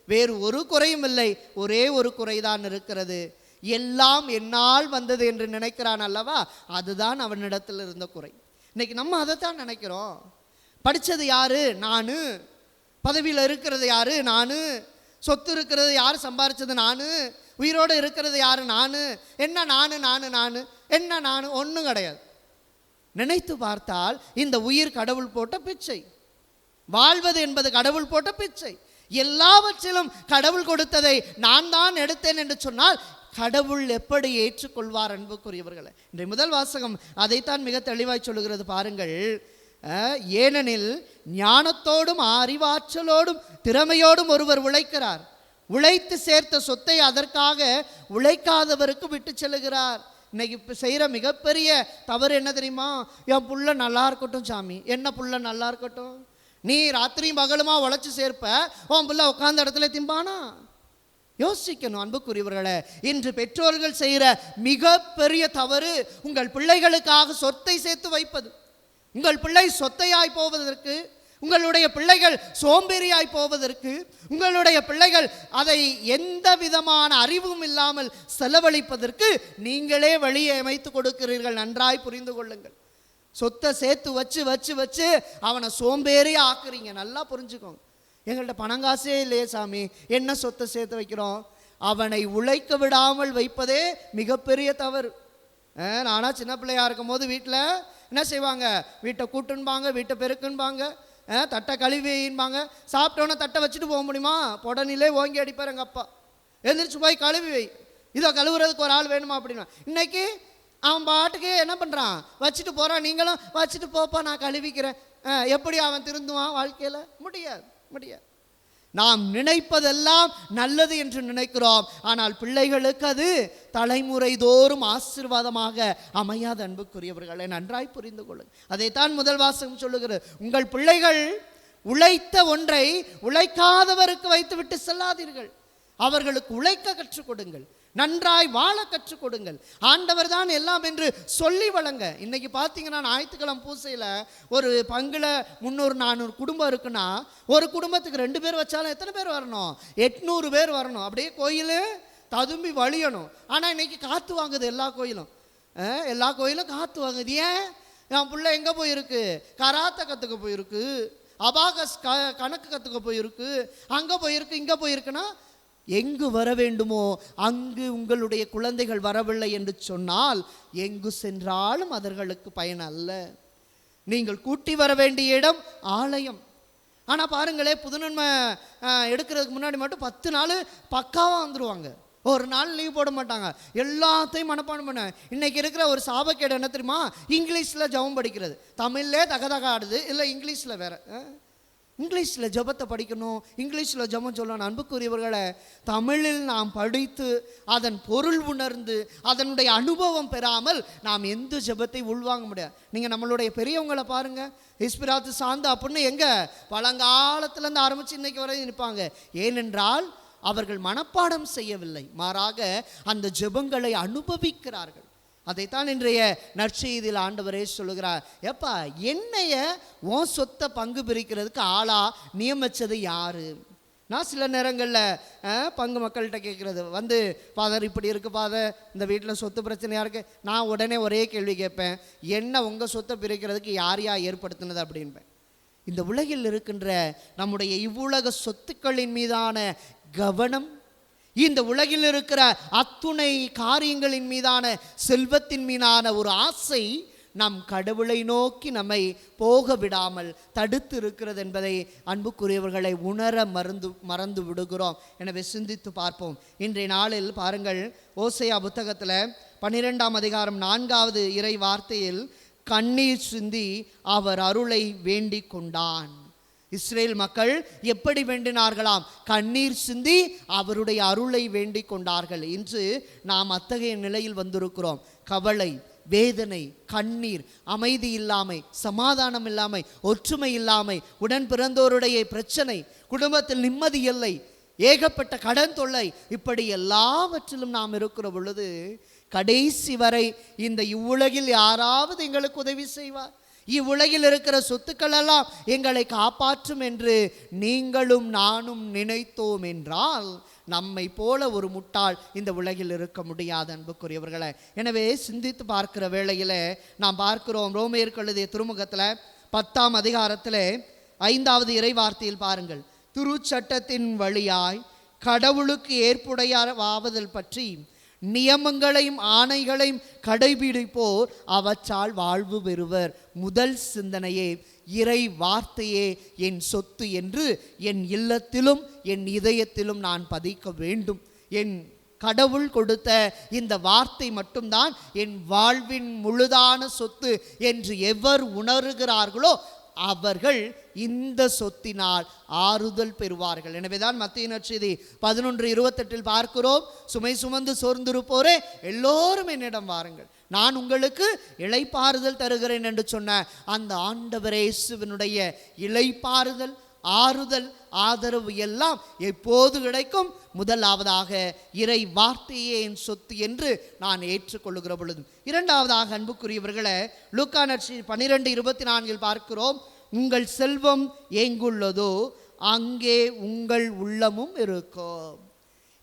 வேறு ஒரு குறையும் இல்லை, ஒரே ஒரு குறைதான் இருக்கிறது. எல்லாம் என்னால் வந்தது என்று நினைக்கிறான் அல்லவா, அதுதான் அவனிடத்தில் இருந்த குறை. இன்னைக்கு நம்ம அதைத்தான் நினைக்கிறோம். படித்தது யாரு? நான். பதவியில் இருக்கிறது யாரு? நான். சொத்து இருக்கிறது யார் சம்பாரிச்சது? நான். உயிரோடு இருக்கிறது யாரு? நான். என்ன நான் நான் நான் என்ன நான்? ஒன்றும் கிடையாது. நினைத்து பார்த்தால் இந்த உயிர் கடவுள் போட்ட பிச்சை, வாழ்வது என்பது கடவுள் போட்ட பிச்சை. எல்லாவற்றிலும் கடவுள் கொடுத்ததை நான் தான் எடுத்தேன் என்று சொன்னால் கடவுள் எப்படி ஏற்றுக்கொள்வார்? அன்புக்குரியவர்களே, இன்றைய முதல் வாசகம் அதைத்தான் மிக தெளிவாய் சொல்லுகிறது பாருங்கள். ஏனெனில் ஞானத்தோடும் அறிவாற்றலோடும் திறமையோடும் ஒருவர் உழைக்கிறார், உழைத்து சேர்த்த சொத்தை அதற்காக உழைக்காதவருக்கு விட்டு செல்லுகிறார். இன்னைக்கு இப்போ செய்கிற மிகப்பெரிய தவறு என்ன தெரியுமா? என் புள்ள நல்லா இருக்கட்டும் சாமி. என்ன புள்ள நல்லா இருக்கட்டும்? நீ ராத்திரியும் பகலுமா உழைச்சி சேர்ப்ப, உன் புள்ள உட்கார்ந்த இடத்துல திம்பானா? யோசிக்கணும் அன்புக்குரியவர்களே. இன்று பெற்றோர்கள் செய்கிற மிகப்பெரிய தவறு உங்கள் பிள்ளைகளுக்காக சொத்தை சேர்த்து வைப்பது. உங்கள் பிள்ளை சொத்தையாய் போவதற்கு, உங்களுடைய பிள்ளைகள் சோம்பேறியாய் போவதற்கு, உங்களுடைய பிள்ளைகள் அதை எந்த விதமான அறிவும் இல்லாமல் செலவழிப்பதற்கு நீங்களே வழியை அமைத்து கொடுக்கிறீர்கள். நன்றாய் புரிந்து கொள்ளுங்கள். சொத்தை சேர்த்து வச்சு வச்சு வச்சு அவனை சோம்பேறியா ஆக்குறீங்க. நல்லா புரிஞ்சுக்கோங்க. எங்கள்கிட்ட பணங்காசே இல்லையே சாமி, என்ன சொத்தை சேர்த்து வைக்கிறோம்? அவனை உழைக்க விடாமல் வைப்பதே மிகப்பெரிய தவறு. நானா சின்ன பிள்ளையா இருக்கும் போது வீட்டில் என்ன செய்வாங்க? வீட்டை கூட்டுன்பாங்க, வீட்டை பெருக்குன்பாங்க, தட்டை கழுவின்பாங்க. சாப்பிட்டோன்னே தட்டை வச்சுட்டு போக முடியுமா? உடனிலே ஓங்கி அடிப்பார் எங்கள் அப்பா. எழுந்திரிச்சு போய் கழுவி வை, இதை கழுவுறதுக்கு ஒரு ஆள் வேணுமா அப்படின்னா. இன்னைக்கு அவன் பாட்டுக்கு என்ன பண்ணுறான்? வச்சுட்டு போகிறான். நீங்களும் வச்சுட்டு போப்பா, நான் கழுவிக்கிறேன். எப்படி அவன் திருந்துவான் வாழ்க்கையில்? முடியாது, முடியாது. நாம் நினைப்பதெல்லாம் நல்லது என்று நினைக்கிறோம், ஆனால் பிள்ளைகளுக்கு அது தலைமுறை தோறும் ஆசீர்வாதமாக அமையாத அன்புக்குரியவர்களை நன்றாய் புரிந்து கொள்ளுங்கள். அதைத்தான் முதல் வாசகம் சொல்லுகிறது. உங்கள் பிள்ளைகள் உழைத்த ஒன்றை உழைக்காதவருக்கு வைத்து விட்டு செல்லாதீர்கள். அவர்களுக்கு உழைக்க கற்றுக் கொடுங்கள், நன்றாய் வாழ கற்றுக் கொடுங்கள். ஆண்டவர் தான் எல்லாம் என்று சொல்லி வழங்க. இன்னைக்கு பார்த்தீங்கன்னா ஞாயிற்றுக்கிழமை பூசையில் ஒரு பங்குல 300-400 குடும்பம் இருக்குன்னா, ஒரு குடும்பத்துக்கு 2 பேர் வச்சாலும் எத்தனை பேர் வரணும்? 800 பேர் வரணும். அப்படியே கோயில் ததும்பி வழியணும். ஆனால் இன்னைக்கு காற்று வாங்குது எல்லா கோயிலும். எல்லா கோயிலும் காற்று வாங்குது. ஏன்? என் பிள்ளை எங்கே போயிருக்கு? கராத்தை கற்றுக்க போயிருக்கு, அபாகஸ் கணக்கு கற்றுக்க போயிருக்கு, அங்கே போயிருக்கு, இங்கே போயிருக்குன்னா எங்கு வர வேண்டுமோ அங்கு உங்களுடைய குழந்தைகள் வரவில்லை என்று சொன்னால் எங்கு சென்றாலும் அவர்களுக்கு பயன் அல்ல. நீங்கள் கூட்டி வர வேண்டிய இடம் ஆலயம். ஆனால் பாருங்களே, புதுநன்மை எடுக்கிறதுக்கு முன்னாடி மட்டும் 10 நாள் பக்காவாக வந்துடுவாங்க. ஒரு நாள் லீவ் போட மாட்டாங்க. எல்லாத்தையும் மனப்பாடம் பண்ண. இன்றைக்கி இருக்கிற ஒரு சாபக்கேடு என்ன தெரியுமா? இங்கிலீஷில் ஜெபம் படிக்கிறது. தமிழ்லே தகதக ஆடுது, இல்லை இங்கிலீஷில் வேறு. இங்கிலீஷில் ஜெபத்தை படிக்கணும், இங்கிலீஷில் ஜெபம் சொல்லணும். அன்புக்குரியவர்களை, தமிழில் நாம் படித்து அதன் பொருள் உணர்ந்து அதனுடைய அனுபவம் பெறாமல் நாம் எந்த ஜெபத்தை உள்வாங்க முடியாது. நீங்கள் நம்மளுடைய பெரியவங்களை பாருங்கள், இஸ்பிராத்து சாந்து அப்படின்னு எங்கே பழங்காலத்துலேருந்து ஆரம்பித்து இன்றைக்கு வரை நிற்பாங்க. ஏனென்றால் அவர்கள் மனப்பாடம் செய்யவில்லை, மாறாக அந்த ஜெபங்களை அனுபவிக்கிறார்கள். அதைத்தான் இன்றைய நற்செய்தியில் ஆண்டவரே சொல்லுகிறார். எப்பா, என்னைய உன் சொத்தை பங்கு பிரிக்கிறதுக்கு ஆளா நியமித்தது யாரு? நான் சில நேரங்களில் பங்கு மக்கள்கிட்ட கேட்குறது வந்து, ஃபாதர் இப்படி இருக்குது ஃபாதர், இந்த வீட்டில் சொத்து பிரச்சனையாக இருக்குது. நான் உடனே ஒரே கேள்வி கேட்பேன், என்ன உங்கள் சொத்தை பிரிக்கிறதுக்கு யார் ஏற்படுத்தினது அப்படின்பேன். இந்த உலகில் இருக்கின்ற நம்முடைய இவ்வுலக சொத்துக்களின் மீதான கவனம், இந்த உலகில் இருக்கிற அத்துணை காரியங்களின் மீதான செல்வத்தின் மீதான ஒரு ஆசை நம் கடவுளை நோக்கி நம்மை போக விடாமல் தடுத்து இருக்கிறது என்பதை அன்புக்குரியவர்களை உணர மறந்து விடுகிறோம். எனவே சிந்தித்து பார்ப்போம். இன்றைய நாளில் பாருங்கள், ஓசையா புத்தகத்தில் 12ஆம் அதிகாரம் 4வது இறை வார்த்தையில் கண்ணீர் சிந்தி அவர் அருளை வேண்டிக் கொண்டான். இஸ்ரேல் மக்கள் எப்படி வேண்டினார்களாம்? கண்ணீர் சிந்தி அவருடைய அருளை வேண்டிக் கொண்டார்கள். இன்று நாம் அத்தகைய நிலையில் வந்திருக்கிறோம். கவலை, வேதனை, கண்ணீர், அமைதி இல்லாமை, சமாதானம் இல்லாமை, ஒற்றுமை இல்லாமை, உடன் பிறந்தோருடைய பிரச்சனை, குடும்பத்தில் நிம்மதி இல்லை, ஏகப்பட்ட கடன் தொல்லை, இப்படி எல்லாவற்றிலும் நாம் இருக்கிற பொழுது கடைசி வரை இந்த இவ்வுலகில் யாராவது எங்களுக்கு உதவி செய்வார், இவ்வுலகில் இருக்கிற சொத்துக்கள் எல்லாம் எங்களை காப்பாற்றும் என்று நீங்களும் நானும் நினைத்தோம் என்றால் நம்மை போல ஒரு முட்டாள் இந்த உலகில் இருக்க முடியாது அன்புக்குரியவர்களை. எனவே சிந்தித்து பார்க்கிற வேளையில் நாம் பார்க்கிறோம், ரோமையருக்கு எழுதிய திருமுகத்தில் 10ஆம் அதிகாரத்தில் 5வது இறை வார்த்தையில் பாருங்கள், திருச்சட்டத்தின் வழியாய் கடவுளுக்கு ஏற்புடையவாவதல் பற்றி நியமங்களையும் ஆணைகளையும் கடைபிடிப்போர் அவற்றால் வாழ்வு பெறுவர். முதல் சிந்தனையே இறை வார்த்தையே என் சொத்து என்று என் இல்லத்திலும் என் இதயத்திலும் நான் பதிக்க வேண்டும். என் கடவுள் கொடுத்த இந்த வார்த்தை மட்டும்தான் என் வாழ்வின் முழுதான சொத்து என்று எவர் உணர்கிறார்களோ அவர்கள் இந்த சொத்தினால் ஆறுதல் பெறுவார்கள். எனவேதான் மத்தேயு நற்செய்தி 11:28 பார்க்கிறோம், சுமை சுமந்து சோர்ந்திருப்போரே எல்லோரும் என்னிடம் வாருங்கள், நான் உங்களுக்கு இளைப்பாறுதல் தருகிறேன் என்று சொன்ன அந்த ஆண்டவர் இயேசுவினுடைய இளைப்பாறுதல், ஆறுதல், ஆதரவு எல்லாம் எப்போது கிடைக்கும்? முதலாவதாக இறை வார்த்தையே என் சொத்து என்று நான் ஏற்றுக்கொள்ளுகிற பொழுது. இரண்டாவதாக அன்புக்குரியவர்களை, லூக்கா நற்செய்தி 12:24 பார்க்கிறோம், உங்கள் செல்வம் எங்குள்ளதோ அங்கே உங்கள் உள்ளமும் இருக்கும்.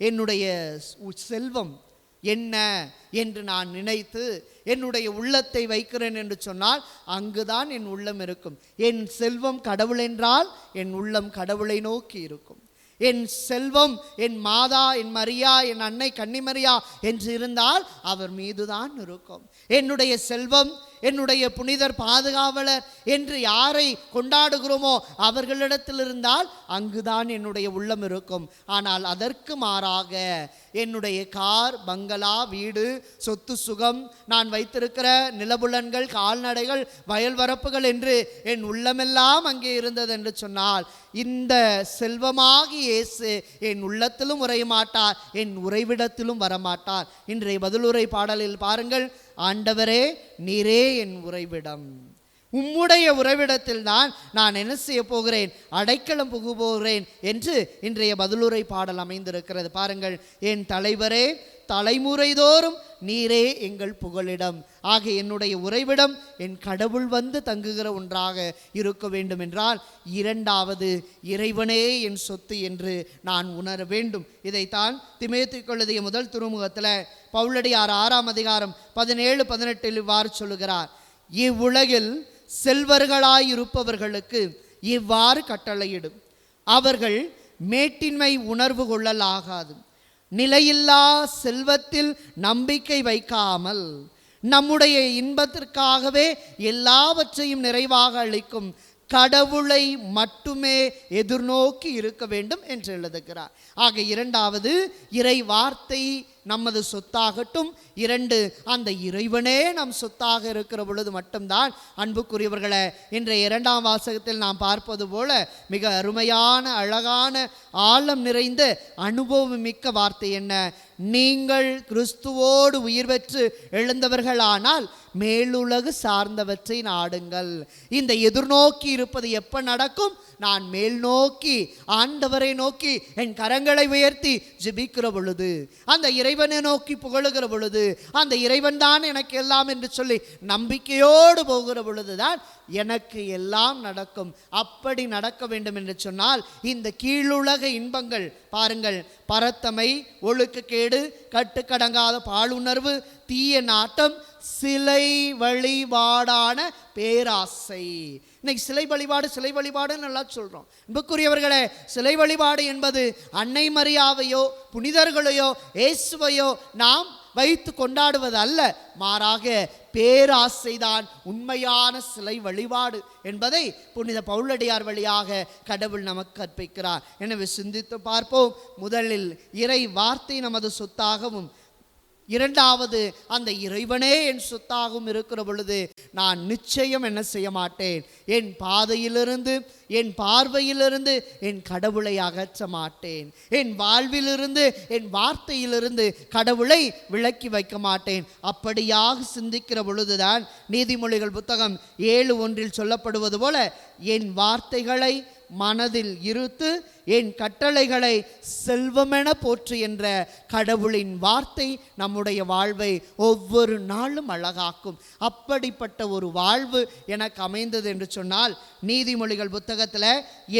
என்னுடைய செல்வம் என்ன என்று நான் நினைத்து என்னுடைய உள்ளத்தை வைக்கிறேன் என்று சொன்னால் அங்குதான் என் உள்ளம் இருக்கும். என் செல்வம் கடவுள் என்றால் என் உள்ளம் கடவுளை நோக்கி இருக்கும். என் செல்வம் என் மாதா, என் மரியா, என் அன்னை கன்னிமரியா என்று இருந்தால் அவர் மீதுதான் இருக்கும். என்னுடைய செல்வம் என்னுடைய புனிதர் பாதுகாவலர் என்று யாரை கொண்டாடுகிறோமோ அவர்களிடத்தில் இருந்தால் அங்குதான் என்னுடைய உள்ளம் இருக்கும். ஆனால் அதற்கு மாறாக என்னுடைய கார், பங்களா, வீடு, சொத்து சுகம், நான் வைத்திருக்கிற நிலபுலன்கள், கால்நடைகள், வயல்வரப்புகள் என்று என் உள்ளமெல்லாம் அங்கே இருந்தது என்று சொன்னால் இந்த செல்வமாகி இயேசு என் உள்ளத்திலும் உரைய மாட்டார், என் உறைவிடத்திலும் வரமாட்டார். இன்றைய பதிலுரை பாடலில் பாருங்கள், ஆண்டவரே நீரே என் உறைவிடம், உம்முடைய உறைவிடத்தில் தான் நான் என்ன செய்ய போகிறேன்? அடைக்கலம் புக போகிறேன் என்று இன்றைய பதிலுரை பாடல் அமைந்திருக்கிறது. பாருங்கள், என் தலைவரே தலைமுறைதோறும் நீரே எங்கள் புகலிடம். ஆக என்னுடைய உறைவிடம் என் கடவுள் வந்து தங்குகிற ஒன்றாக இருக்க வேண்டும் என்றால் இரண்டாவது இறைவனே என் சொத்து என்று நான் உணர வேண்டும். இதைத்தான் தீமோத்தேயுவுக்கு எழுதிய முதல் திருமுகத்தில் பவுலடியார் 6ஆம் அதிகாரம் 17-18 இவ்வாறு சொல்லுகிறார், இவ்வுலகில் செல்வர்களாயிருப்பவர்களுக்கு இவ்வாறு கட்டளையிடும், அவர்கள் மேட்டின்மை உணர்வு கொள்ளலாகாது, நிலையில்லா செல்வத்தில் நம்பிக்கை வைக்காமல் நம்முடைய இன்பத்திற்காகவே எல்லாவற்றையும் நிறைவாக அளிக்கும் கடவுளை மட்டுமே எதிர்நோக்கி இருக்க வேண்டும் என்று எழுதுகிறார். ஆக இரண்டாவது இறை வார்த்தை நமது சொத்தாகட்டும், 2 அந்த இறைவனே நம் சொத்தாக இருக்கிற பொழுது மட்டும்தான் அன்புக்குரியவர்களை இன்றைய 2ஆம் வாசகத்தில் நாம் பார்ப்பது போல மிக அருமையான அழகான ஆழம் நிறைந்த அனுபவம் மிக்க வார்த்தை என்ன? நீங்கள் கிறிஸ்துவோடு உயிர் பெற்று எழுந்தவர்களானால் மேலுலகு சார்ந்தவற்றை நாடுங்கள். இந்த எதிர்நோக்கி இருப்பது எப்ப நடக்கும்? நான் மேல் நோக்கி ஆண்டவரை நோக்கி என் கரங்களை உயர்த்தி ஜெபிக்கிற பொழுது, அந்த இறைவனை நோக்கி புகழுகிற பொழுது, அந்த இறைவன் தான் எனக்கு எல்லாம் என்று சொல்லி நம்பிக்கையோடு போகிற பொழுதுதான் எனக்கு எல்லாம் நடக்கும். அப்படி நடக்க வேண்டும் என்று சொன்னால் இந்த கீழுலக இன்பங்கள் பாருங்கள், பரத்தமை, ஒழுக்கக்கேடு, கட்டுக்கடங்காத பாலுணர்வு, தீய நாட்டம், சிலை வழிபாடான பேராசை. இன்னைக்கு சிலை வழிபாடுன்னு நல்லா சொல்கிறோம். அன்புக்குரியவர்களே, சிலை வழிபாடு என்பது அன்னை மரியாவையோ புனிதர்களையோ இயேசுவையோ நாம் வைத்து கொண்டாடுவது அல்ல, மாறாக பேராசைதான் உண்மையான சிலை வழிபாடு என்பதை புனித பவுலடியார் வழியாக கடவுள் நமக்கு கற்பிக்கிறார். எனவே சிந்தித்து பார்ப்போம். முதலில் இறை வார்த்தை நமது சொத்தாகவும், இரண்டாவது அந்த இறைவனே என் சொத்தாகவும் இருக்கிற பொழுது நான் நிச்சயம் என்ன செய்ய மாட்டேன், என் பாதையிலிருந்து, என் பார்வையிலிருந்து என் கடவுளை அகற்ற மாட்டேன், என் வாழ்விலிருந்து, என் வார்த்தையிலிருந்து கடவுளை விலக்கி வைக்க மாட்டேன். அப்படியாக சிந்திக்கிற பொழுதுதான் நீதிமொழிகள் புத்தகம் 7:1 சொல்லப்படுவது போல, என் வார்த்தைகளை மனதில் இருத்து என் கட்டளைகளை செல்வமென போற்று என்ற கடவுளின் வார்த்தை நம்முடைய வாழ்வை ஒவ்வொரு நாளும் அழகாக்கும். அப்படிப்பட்ட ஒரு வாழ்வு எனக்கு அமைந்தது என்று சொன்னால், நீதிமொழிகள் புத்தகத்தில்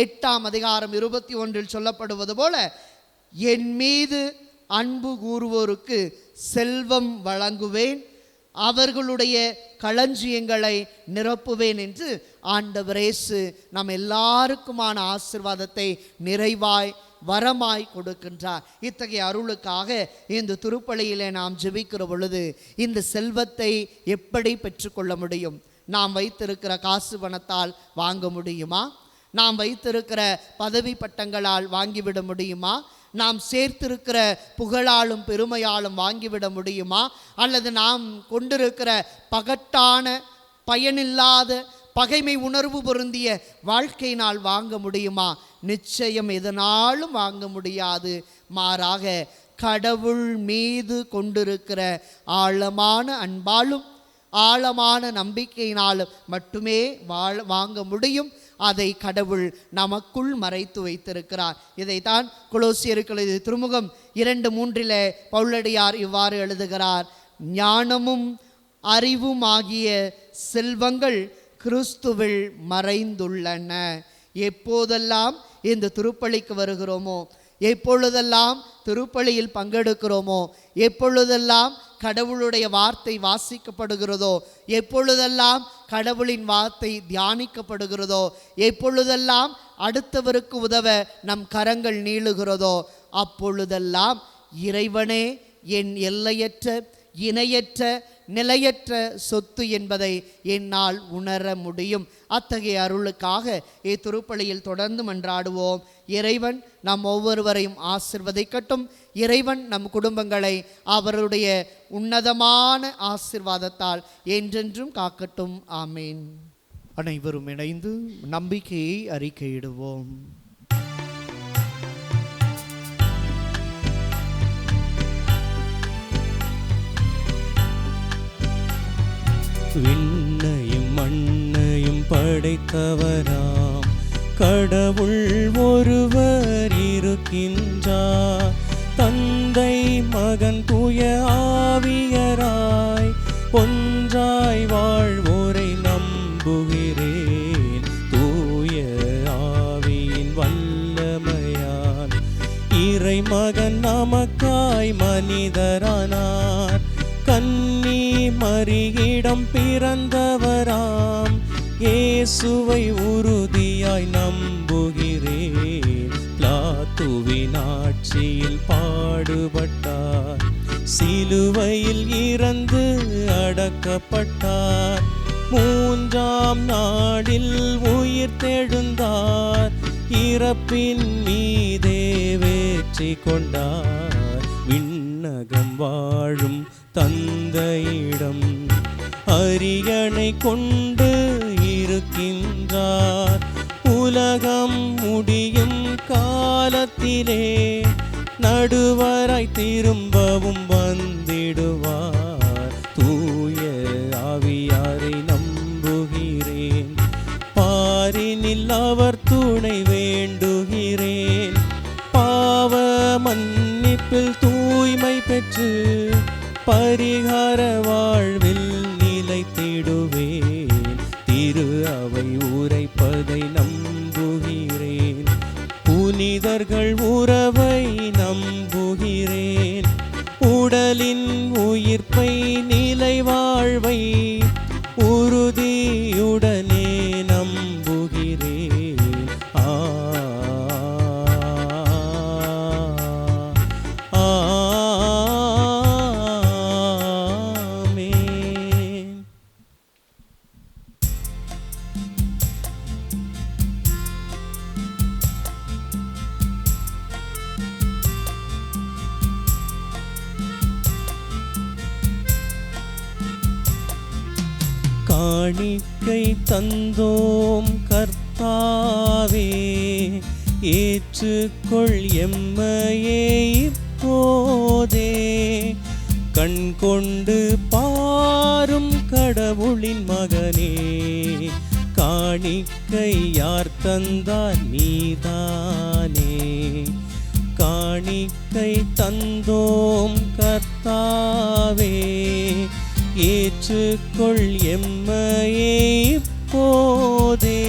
8ஆம் அதிகாரம் 21 சொல்லப்படுவது போல, என் மீது அன்பு கூறுவோருக்கு செல்வம் வழங்குவேன், அவர்களுடைய களஞ்சியங்களை நிரப்புவேன் என்று ஆண்டவர் இயேசு நம் எல்லாருக்குமான ஆசீர்வாதத்தை நிறைவாய் வரமாய் கொடுக்கின்றார். இத்தகைய அருளுக்காக இந்த திருப்பலியிலே நாம் ஜெபிக்கிற பொழுது இந்த செல்வத்தை எப்படி பெற்றுக்கொள்ள முடியும்? நாம் வைத்திருக்கிற காசு பணத்தால் வாங்க முடியுமா? நாம் வைத்திருக்கிற பதவி பட்டங்களால் வாங்கிவிட முடியுமா? நாம் சேர்த்திருக்கிற புகழாலும் பெருமையாலும் வாங்கிவிட முடியுமா? அல்லது நாம் கொண்டிருக்கிற பகட்டான பயனில்லாத பகைமை உணர்வு பொருந்திய வாழ்க்கையினால் வாங்க முடியுமா? நிச்சயம் எதனாலும் வாங்க முடியாது. மாறாக கடவுள் மீது கொண்டிருக்கிற ஆழமான அன்பாலும் ஆழமான நம்பிக்கையினாலும் மட்டுமே வாங்க முடியும். அதை கடவுள் நமக்குள் மறைத்து வைத்திருக்கிறார். இதைத்தான் கொலோசியருக்கு எழுதிய திருமுகம் 2:3 பவுலடியார் இவ்வாறு எழுதுகிறார்: ஞானமும் அறிவும் ஆகிய செல்வங்கள் கிறிஸ்துவில் மறைந்துள்ளன. எப்போதெல்லாம் இந்த திருப்பலிக்கு வருகிறோமோ, எப்பொழுதெல்லாம் திருப்பலியில் பங்கெடுக்கிறோமோ, எப்பொழுதெல்லாம் கடவுளுடைய வார்த்தை வாசிக்கப்படுகிறதோ, எப்பொழுதெல்லாம் கடவுளின் வார்த்தை தியானிக்கப்படுகிறதோ, எப்பொழுதெல்லாம் அடுத்தவருக்கு உதவ நம் கரங்கள் நீளுகிறதோ, அப்பொழுதெல்லாம் இறைவனே என் எல்லையற்ற, இணையற்ற, நிலையற்ற சொத்து என்பதை என்னால் உணர முடியும். அத்தகைய அருளுக்காக இத்திருப்பலியில் தொடர்ந்து மன்றாடுவோம். இறைவன் நம் ஒவ்வொருவரையும் ஆசிர்வதிக்கட்டும். இறைவன் நம் குடும்பங்களை அவருடைய உன்னதமான ஆசிர்வாதத்தால் என்றென்றும் காக்கட்டும். ஆமீன். அனைவரும் இணைந்து நம்பிக்கையை அறிக்கையிடுவோம். விண்ணையும் மண்ணையும் படைத்தவராம் கடவுள் ஒருவர் இருக்கின்றார். தந்தை மகன் தூய ஆவியராய் ஒன்றாய் வாழ்வோரை நம்புகிறேன். தூய ஆவியின் வல்லமையால் இறை மகன் நமக்காய் மனிதரானார். கன்னி மரியிடம் பிறந்தவராம் இயேசுவை உறுதியாய் நம்புகிறேன். பிலாத்துவின் ஆட்சியில் பாடுபட்டார், சிலுவையில் இறந்து அடக்கப்பட்டார். 3ஆம் நாளில் உயிர் தெழுந்தார், இறப்பின் மீதே வெற்றி கொண்டார். விண்ணகம் வாழும் தந்தையிடம் அரியணை கொண்டு இருக்கின்றார். உலகம் முடியும் காலத்திலே நடுவராய் திரும்பவும் வந்திடுவார். தூய ஆவியாரை நம்புகிறேன், பாரினில் அவர் துணை வேண்டுகிறேன். பாவ மன்னிப்பில் தூய்மை பெற்று பரிகார வாழ்வில் நிலைத்திடுவேன். திரு அவை உரைப்பதை நம்புகிறேன், புனிதர்கள் உறவை நம்புகிறேன். உடலின் உயிர்ப்பை நிலை வாழ்வை உறுதியுடனே நம்புகிறேன். காணிக்கை தந்தோம் கர்த்தாவே, ஏற்றுக்கொள் எம்மையே இப்போதே. கண் கொண்டு பாரும் கடவுளின் மகனே, காணிக்கை யார் தந்தார் நீதானே. காணிக்கை தந்தோம் கர்த்தாவே, ஏற்றுக்கொள் எம்மையே இப்போதே.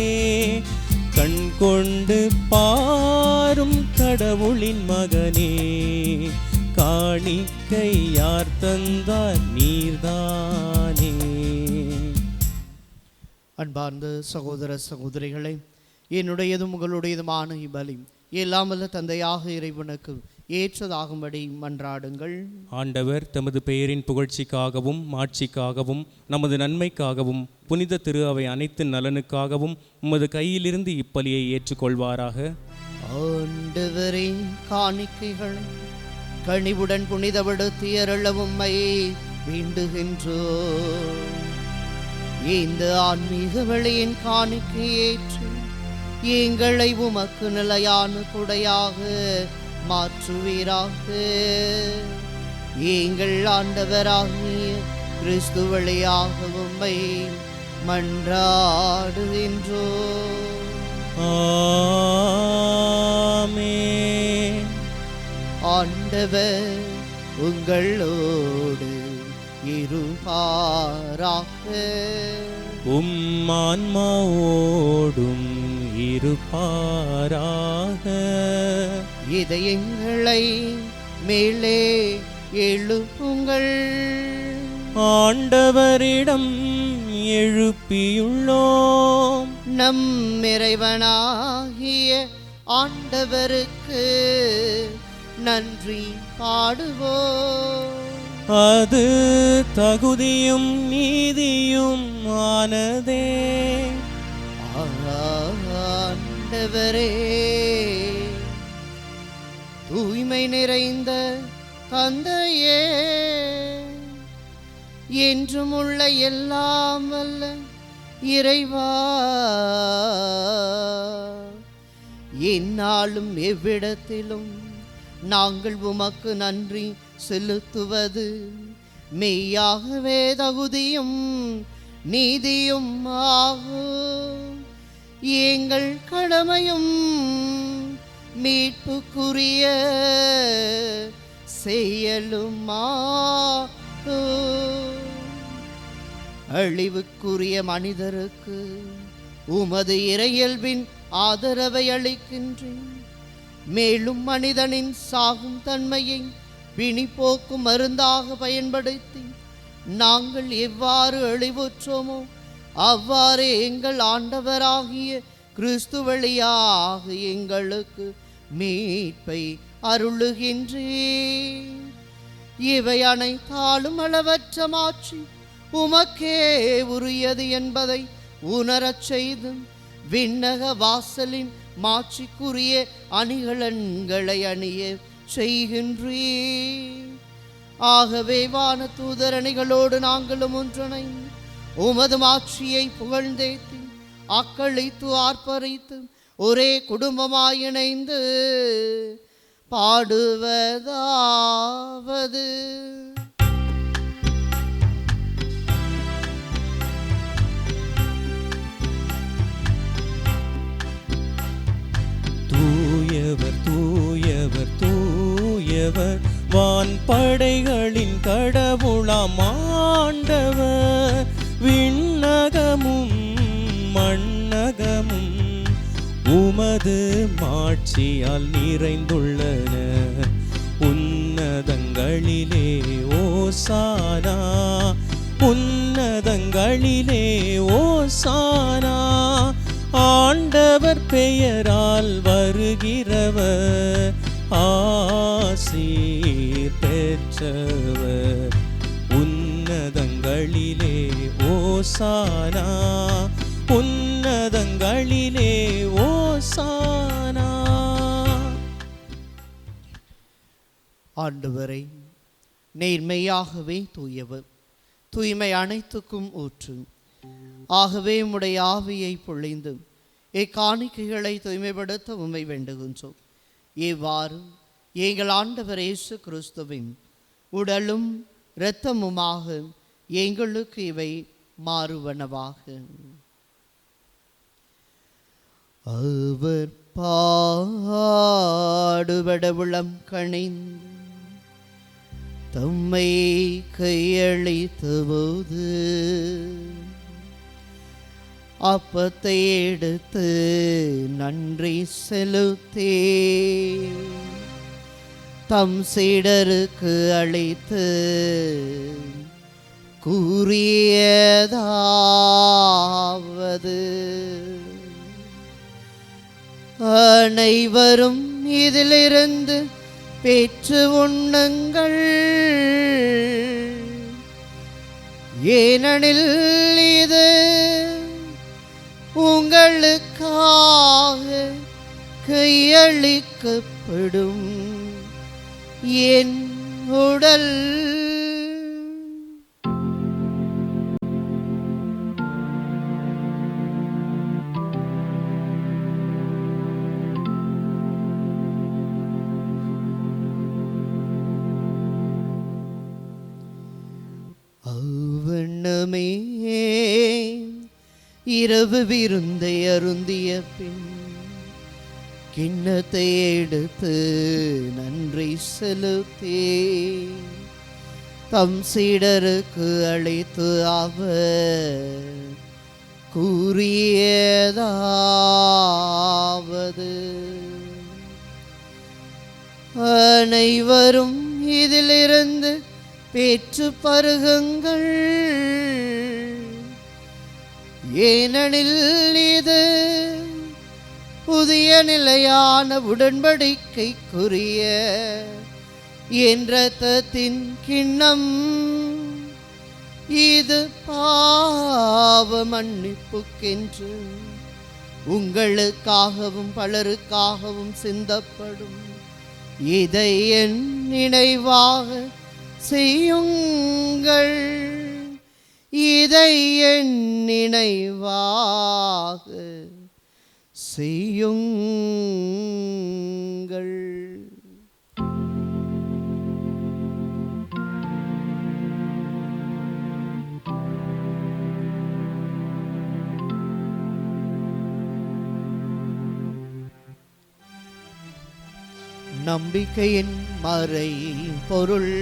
கண் கொண்டு பாரும் கடவுளின் மகனே, காணிக்கை யார் தந்தார் நீர்தானே. அன்பார்ந்த சகோதர சகோதரிகளே, என்னுடையதும் உங்களுடையதுமான இப்பலி எல்லாம் வல்ல தந்தையாக இறைவனுக்கு ஏற்றதாகும்படி மன்றாடுங்கள். ஆண்டவர் தமது பெயரின் புகழ்ச்சிக்காகவும் மாட்சிக்காகவும் நமது நன்மைக்காகவும் புனித திரு அவை அனைத்து நலனுக்காகவும் உமது கையிலிருந்து இப்பலியை ஏற்றுக்கொள்வாராக. ஆண்டவரின் காணிக்கைகளை கனிவுடன் புனிதப்படுத்தியருளவும் உம்மையை வேண்டுகின்றோம். இந்த ஆன்மீக வழியின் காணிக்கை ஏற்று எங்களை உமக்கு நிலையான குடையாக மாற்றுவீராக. எங்கள் ஆண்டவராகிய கிறிஸ்து வழியாக உம்மை மன்றாடுகின்றோம். ஆமென். ஆண்டவர் உங்களோடு இருப்பாராக. உம் ஆன்மாவோடும் இருப்பாராக. இதயங்களை மேலே எழுப்புங்கள். ஆண்டவரிடம் எழுப்பியுள்ளோம். நம் இறைவனாகிய ஆண்டவருக்கு நன்றி பாடுவோம். அது தகுதியும் நீதியும் ஆனதே. ஆண்டவரே, தூய்மை நிறைந்த தந்தையே, என்றும் உள்ள எல்லாம் வல்ல இறைவா, எந்நாளும் எவ்விடத்திலும் நாங்கள் உமக்கு நன்றி செலுத்துவது மெய்யாகவே தகுதியும் நீதியும் ஆகும். எங்கள் கடமையும் மீட்புக்குரிய செயலுமாகும். அழிவுக்குரிய மனிதருக்கு உமது இறையல்பின் ஆதரவை அளிக்கின்றேன். மேலும் மனிதனின் சாகும் தன்மையை விழிப்போக்கும் மருந்தாக பயன்படுத்தி நாங்கள் எவ்வாறு அழிவுற்றோமோ அவ்வாறே எங்கள் ஆண்டவராகிய கிறிஸ்து வழியாக எங்களுக்கு மீட்பை அருளுகின்றேன். இவை அனைத்தாலும் அளவற்ற மாற்றி உமக்கே உரியது என்பதை உணரச் செய்து விண்ணக வாசலின் மாட்சிக்குரிய அணிகலன்களை அணிய செய்கின்றேன். ஆகவே வான தூதரணிகளோடு நாங்களும் ஒன்றிணைந்து உமது மாட்சியை புகழ்ந்தேத்தி அக்களித்து ஆர்ப்பரித்து ஒரே குடும்பமாய் இணைந்து பாடுவதாவது: தூயவர் தூயவர் தூயவர் வான்படைகளின் கடவுளாம் ஆண்டவர். விண்ணகமும் மண்ணகமும் உமது மாட்சியால் நிறைந்துள்ளன. உன்னதங்களிலே ஓசானா, உன்னதங்களிலே ஓசானா. ஆண்டவர் பெயரால் வருகிறவர் ஆசீர் பெற்றவர். உன்னதங்களிலே ஓசானா, உன்னதங்களிலே ஓசானா. ஆண்டவரை நேர்மையாகவே தூயவர், தூய்மை அனைத்துக்கும் ஊற்று. ஆகவே உம்முடைய ஆவியை பொழிந்து இக்காணிக்கைகளை தூய்மைப்படுத்த உம்மை வேண்டுகின்றோம். இவ்வாறு எங்கள் ஆண்டவர் இயேசு கிறிஸ்துவின் உடலும் இரத்தமுமாக எங்களுக்கு இவை மாறுவனவாக. அவர் பாடுபட உளம் கணிந்து தம்மை கையளித்த போது அப்பத்தை எடுத்து நன்றி செலுத்தே தம் சீடருக்கு அளித்து கூறியதாவது, அனைவரும் இதிலிருந்து பெற்று உண்ணுங்கள், ஏனெனில் இது உங்களுக்காக கையளிக்கப்படும் என் உடல். அவ்வண்ணமே இரவு விருந்தை அருந்திய பின் கிண்ணத்தை எடுத்து நன்றி செலுத்தி தம் சீடருக்கு அளித்து அவர் கூறியதாவது, அனைவரும் இதிலிருந்து பெற்று பருகுங்கள், ஏனெனில் இது புதிய நிலையான உடன்படிக்கைக்குரிய என் இரத்தத்தின் கிண்ணம், இது பாவ மன்னிப்புக்கென்று உங்களுக்காகவும் பலருக்காகவும் சிந்தப்படும். இதை என் நினைவாக செய்யுங்கள், இதை என் நினைவாக செய்யுங்கள். நம்பிக்கையின் மறை பொருள்.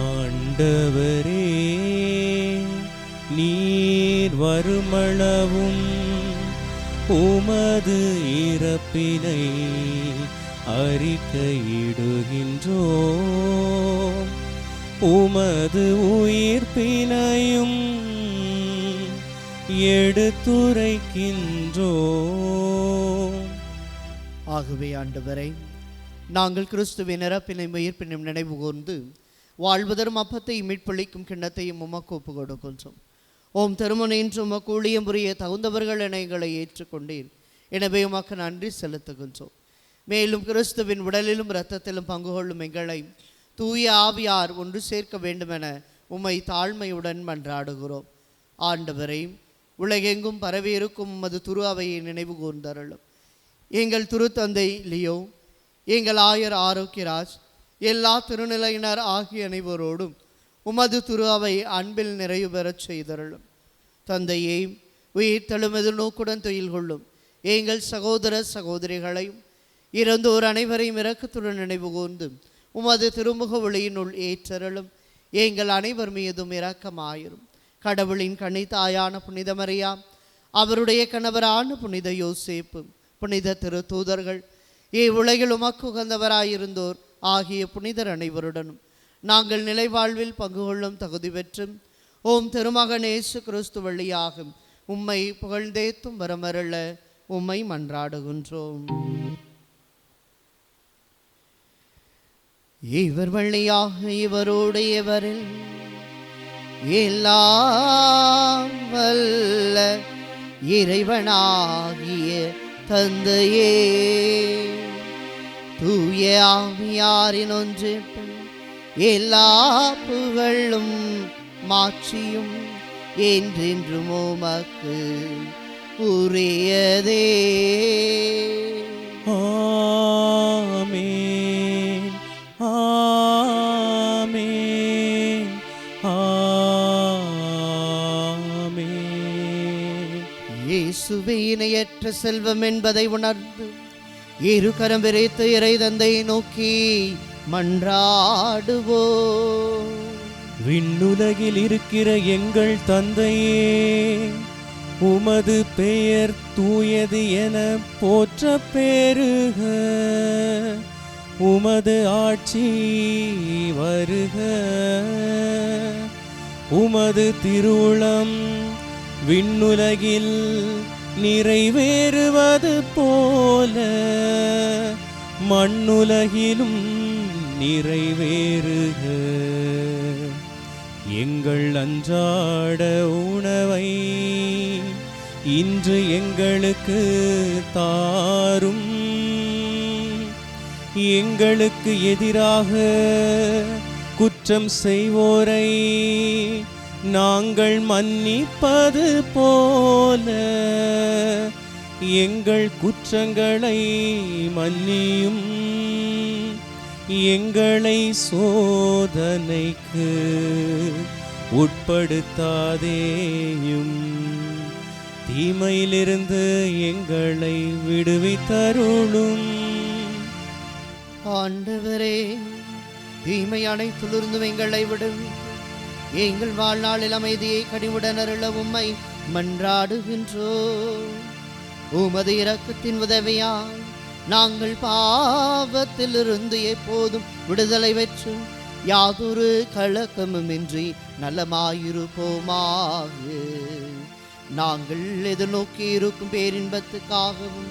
ஆண்டவரே, நீர் வருமளவும் உமது இறப்பினை அறிக்கையிடுகின்றோம், உமது உயிர்ப்பினையும் எடுத்துரைக்கின்றோம். ஆகவே ஆண்டவரை, நாங்கள் கிறிஸ்துவின் இறப்பினையும் உயிர்ப்பினையும் நினைவு கூர்ந்து வாழ்வதரும் அப்பத்தை மீட்பளிக்கும் கிண்ணத்தையும் உமக்கு ஒப்புக் கொடுக்கின்றோம். ஓம் திருமணம் என்று உமக்கு ஊழியம் புரிய தகுந்தவர்கள் என எங்களை ஏற்றுக்கொண்டீர். எனவே உமக்கு நன்றி செலுத்துகின்றோம். மேலும் கிறிஸ்துவின் உடலிலும் இரத்தத்திலும் பங்கு கொள்ளும் எங்களை தூய ஆவியார் ஒன்று சேர்க்க வேண்டுமென உம்மை தாழ்மையுடன் மன்றாடுகிறோம். ஆண்டவரை, உலகெங்கும் பரவியிருக்கும் உமது துரு அவையை நினைவு கூர்ந்தருளும். எங்கள் திருத்தந்தை லியோ, எங்கள் ஆயர் ஆரோக்கியராஜ், எல்லா திருநிலையினர் ஆகிய அனைவரோடும் உமது திரு அவை அன்பில் நிறைவு பெறச் செய்தருளும். தந்தையே, உயிர் தழும் எதிர்நோக்குடன் துயில் கொள்ளும் எங்கள் சகோதர சகோதரிகளையும் இறந்தோர் அனைவரையும் இரக்கத்துடன் நினைவு கூர்ந்து உமது திருமுக ஒளியினுள் ஏற்றருளும். எங்கள் அனைவர் மீதும் இரக்கமாயிரும். கடவுளின் கன்னித்தாயான புனித மரியா, அவருடைய கணவரான புனித யோசேப்பு, புனித திரு தூதர்கள், உலகில் உமக்கு உகந்தவராயிருந்தோர் ஆகிய புனிதர் அனைவருடனும் நாங்கள் நிலைவாழ்வில் பங்கு கொள்ளும் தகுதி பெற்றும் ஓம் திருமகன் இயேசு கிறிஸ்து வழியாக உம்மை புகழ்ந்தேத்தும் வரமருள உம்மை மன்றாடுகின்றோம். இவர் வழியாக இவரோடு இவரில் எல்லாம் வல்ல இறைவனாகிய தந்தையே, தூய ஆவியாரின் ஒன்றில் எல்லா புகழும் மாட்சியும் என்றென்றும் உமக்கு உரியதே. ஆமென், ஆமென், ஆமென். இயேசுவே இணையற்ற செல்வம் என்பதை உணர்ந்து இரு கரம் விரித்து இறை தந்தை நோக்கி மன்றாடுவோம். விண்ணுலகில் இருக்கிற எங்கள் தந்தையே, உமது பெயர் தூயது என போற்ற பெருக. உமது ஆட்சி வருக. உமது திருவுளம் விண்ணுலகில் நிறைவேறுவது போல மண்ணுலகிலும் நிறைவேறுக. எங்கள் அன்றாட உணவை இன்று எங்களுக்கு தாரும். எங்களுக்கு எதிராக குற்றம் செய்வோரை நாங்கள் மன்னிப்பது போல எங்கள் குற்றங்களை மன்னியும். எங்களை சோதனைக்கு உட்படுத்தாதேயும், தீமையிலிருந்து எங்களை விடுவித்தருளும். ஆண்டவரே, தீமை அனைத்திலிருந்தும் எங்களை விடுவித்து எங்கள் வாழ்நாளில் அமைதியை கனிவுடன் அருள உம்மை மன்றாடுகின்றோம். உமது இரக்கத்தின் உதவியால் நாங்கள் பாவத்திலிருந்து எப்போதும் விடுதலை பெற்று யாதொரு கலக்கமுமின்றி நலமாயிருப்போமாக. நாங்கள் எதிர்நோக்கி இருக்கும் பேரின்பத்துக்காகவும்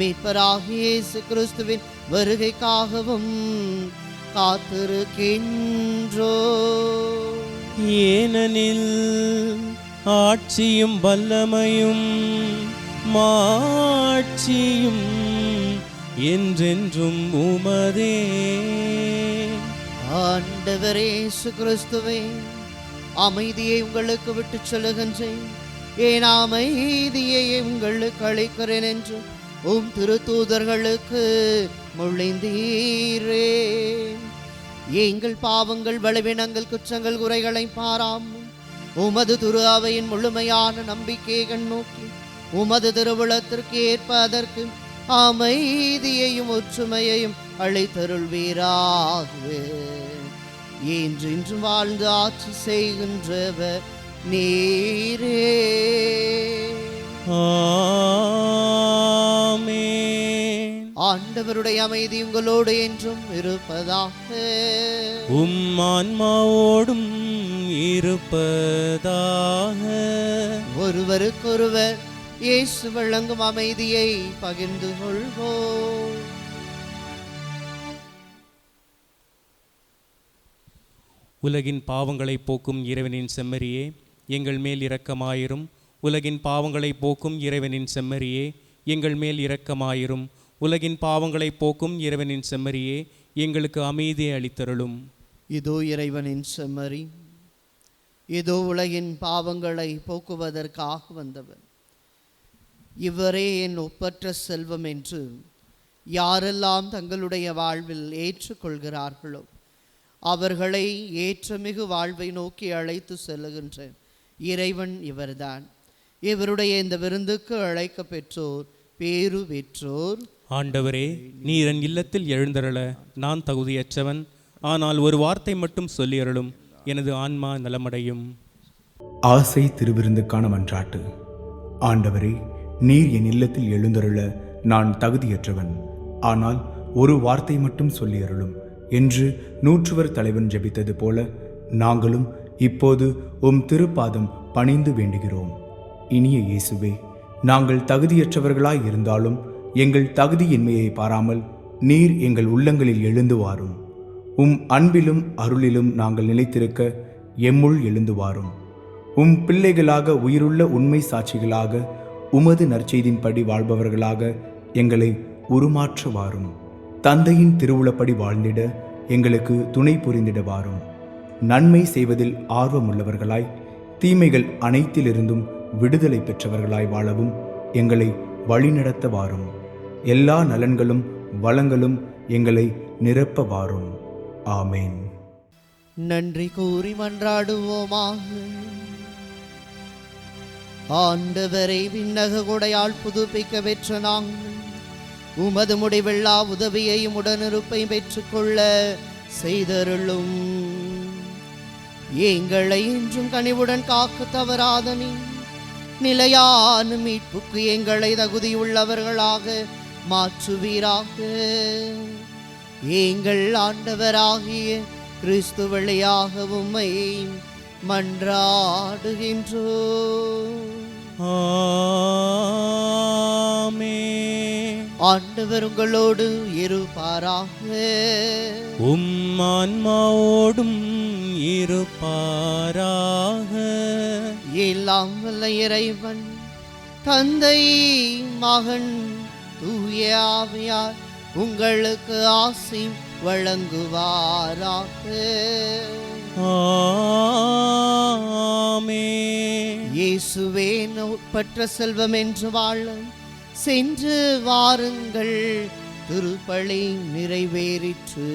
மீட்பராகிய இயேசு கிறிஸ்துவின் வருகைக்காகவும் காத்திருக்கின்றோம். ஏனெனில் ஆட்சியும் வல்லமையும் மாட்சியும் என்றென்றும் உமதே. ஆண்டவரே இயேசு கிறிஸ்துவே, அமைதியை உங்களுக்கு விட்டு சொல்லுகின்றேன், ஏன் அமைதியை உங்களுக்கு அளிக்கிறேன் என்று உம் திருத்தூதர்களுக்கு மொழிந்தீரே. எங்கள் பாவங்கள் பலவீனங்கள் குற்றங்கள் குறைகளை பாராமல் உமது திரு அவையின் முழுமையான நம்பிக்கையை கண்ணோக்கி உமது திருவுளத்திற்கு ஏற்ப அதற்கு அமைதியையும் ஒற்றுமையையும் அழைத்தருள்வீராக. என்றென்று வாழ்ந்து ஆட்சி செய்கின்றவர் நீரே. ஆமென். ஆண்டவருடைய அமைதி உங்களோடு என்றும் இருப்பதாக. உம் ஆன்மாவோடும் இருப்பதாக. ஒருவருக்கொருவர் இயேசு வழங்கும் அமைதியை பகிர்ந்து கொள்வோம். உலகின் பாவங்களை போக்கும் இறைவனின் செம்மறியே, எங்கள் மேல் இரக்கமாயிரும். உலகின் பாவங்களை போக்கும் இறைவனின் செம்மறியே, எங்கள் மேல் இரக்கமாயிரும். உலகின் பாவங்களை போக்கும் இறைவனின் செம்மறியே, எங்களுக்கு அமைதியை அளித்தருளும். இதோ இறைவனின் செம்மறி, இதோ உலகின் பாவங்களை போக்குவதற்காக வந்தவர். இவரே என் ஒப்பற்ற செல்வம் என்று யாரெல்லாம் தங்களுடைய வாழ்வில் ஏற்றுக்கொள்கிறார்களோ அவர்களை ஏற்றமிகு வாழ்வை நோக்கி அழைத்து செல்லுகின்ற இறைவன் இவர்தான். இவருடைய இந்த விருந்துக்கு அழைக்க பெற்றோர் பேரு பெற்றோர். ஆண்டவரே, நீர் என் இல்லத்தில் எழுந்தருள நான் தகுதியற்றவன். ஆனால் ஒரு வார்த்தை மட்டும் சொல்லியருளும், எனது ஆன்மா நலமடையும். ஆசை திருவிருந்துக்கான மன்றாட்டு. ஆண்டவரே, நீர் என் இல்லத்தில் எழுந்தருள நான் தகுதியற்றவன். ஆனால் ஒரு வார்த்தை மட்டும் சொல்லியருளும் என்று நூற்றுவர் தலைவன் ஜெபித்தது போல நாங்களும் இப்போது உம் திருப்பாதம் பணிந்து வேண்டுகிறோம். இனிய இயேசுவே, நாங்கள் தகுதியற்றவர்களாய் இருந்தாலும் எங்கள் தகுதியின்மையை பாராமல் நீர் எங்கள் உள்ளங்களில் எழுந்து வாரும். உம் அன்பிலும் அருளிலும் நாங்கள் நிலைத்திருக்க எம்முள் எழுந்து வாரும். உம் பிள்ளைகளாக உயிருள்ள உண்மை சாட்சிகளாக உமது நற்செய்தின்படி வாழ்பவர்களாக எங்களை உருமாற்ற வாரும். தந்தையின் திருவுளப்படி வாழ்ந்திட எங்களுக்கு துணை புரிந்திட வாரும். நன்மை செய்வதில் ஆர்வமுள்ளவர்களாய் தீமைகள் அனைத்திலிருந்தும் விடுதலை பெற்றவர்களாய் வாழவும் எங்களை வழிநடத்த வாரும். எல்லா நலன்களும் வளங்களும் எங்களை நிரப்ப வாரும். ஆமேன். நன்றி கூறி மன்றாடுவோமாக. ஆண்டவரை விண்ணக கொடையால் புதுப்பிக்க பெற்ற நாங்கள் உமது முடிவில்லா உதவியையும் உடனிருப்பையும் பெற்றுக்கொள்ள செய்தருளும். எங்களை என்றும் கனிவுடன் காக்க தவறாத நீ நிலையான மீட்புக்கு எங்களை தகுதியுள்ளவர்களாக மாற்றுவீராக. எங்கள் ஆண்டவராகிய கிறிஸ்து வழியாக உம்மை மன்றாடுகின்றோம். ஆமென். ஆண்டவர் உங்களோடு இருப்பாராக. உம் ஆன்மாவோடும் இருப்பாராக. எல்லாம் வல்ல இறைவன் தந்தை மகன் தூய ஆவியார் உங்களுக்கு ஆசி வழங்குவாராக. ஆமென். இயேசுவே நோட்பற்ற செல்வம் என்று வாழ சென்று வாருங்கள். திருப்பலி நிறைவேறிற்று.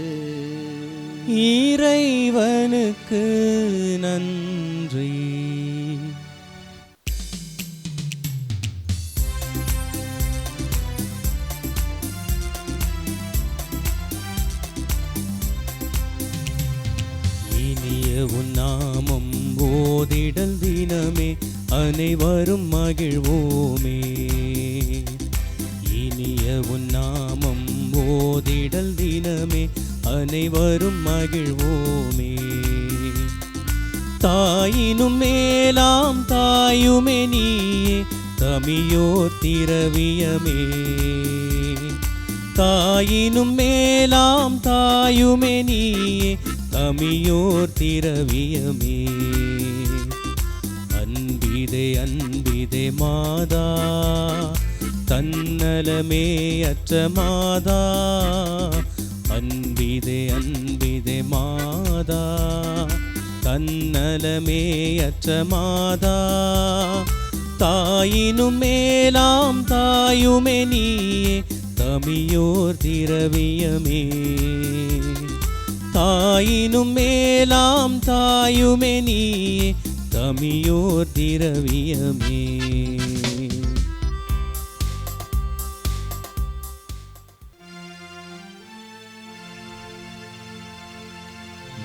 இறைவனுக்கு நன்றி. இனிய உன் நாமம் ஓதிடல் தினமே அனைவரும் மகிழ்வோமே. இனிய உன் நாமம் ஓதிடல் தினமே அனைவரும் மகிழ்வோமே. தாயினும் மேலாம் தாயுமே நீயே தமியோர் திரவியமே. தாயினும் மேலாம் தாயுமே நீயே தமியோர் திரவியமே. அன்பிதே அன்பிதே மாதா தன்னலமே அற்ற மாதா. அன்பிதே அன்பிதே மாதா தன்னலமே அற்ற மாதா. தாயினும் மேலாம் தாயுமே நீயே தமியோர் திரவியமே. தாயினும் மேலாம் தாயுமே நீயே தமியோர் திரவியமே.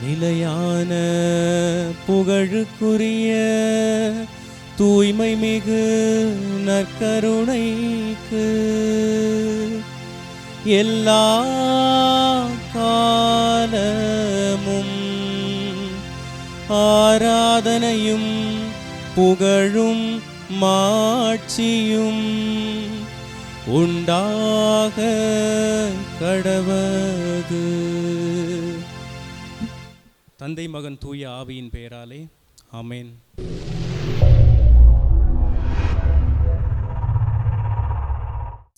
நிலையான புகழுக்குரிய தூய்மை மிகு நற்கருணைக்கு எல்லா காலமும் ஆராதனையும் புகழும் மாட்சியும் உண்டாக கடவது. தந்தை மகன் தூய ஆவியின் பெயராலே ஆமென்.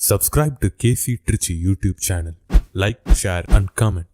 Subscribe to KC Trichy YouTube channel. Like, share and comment.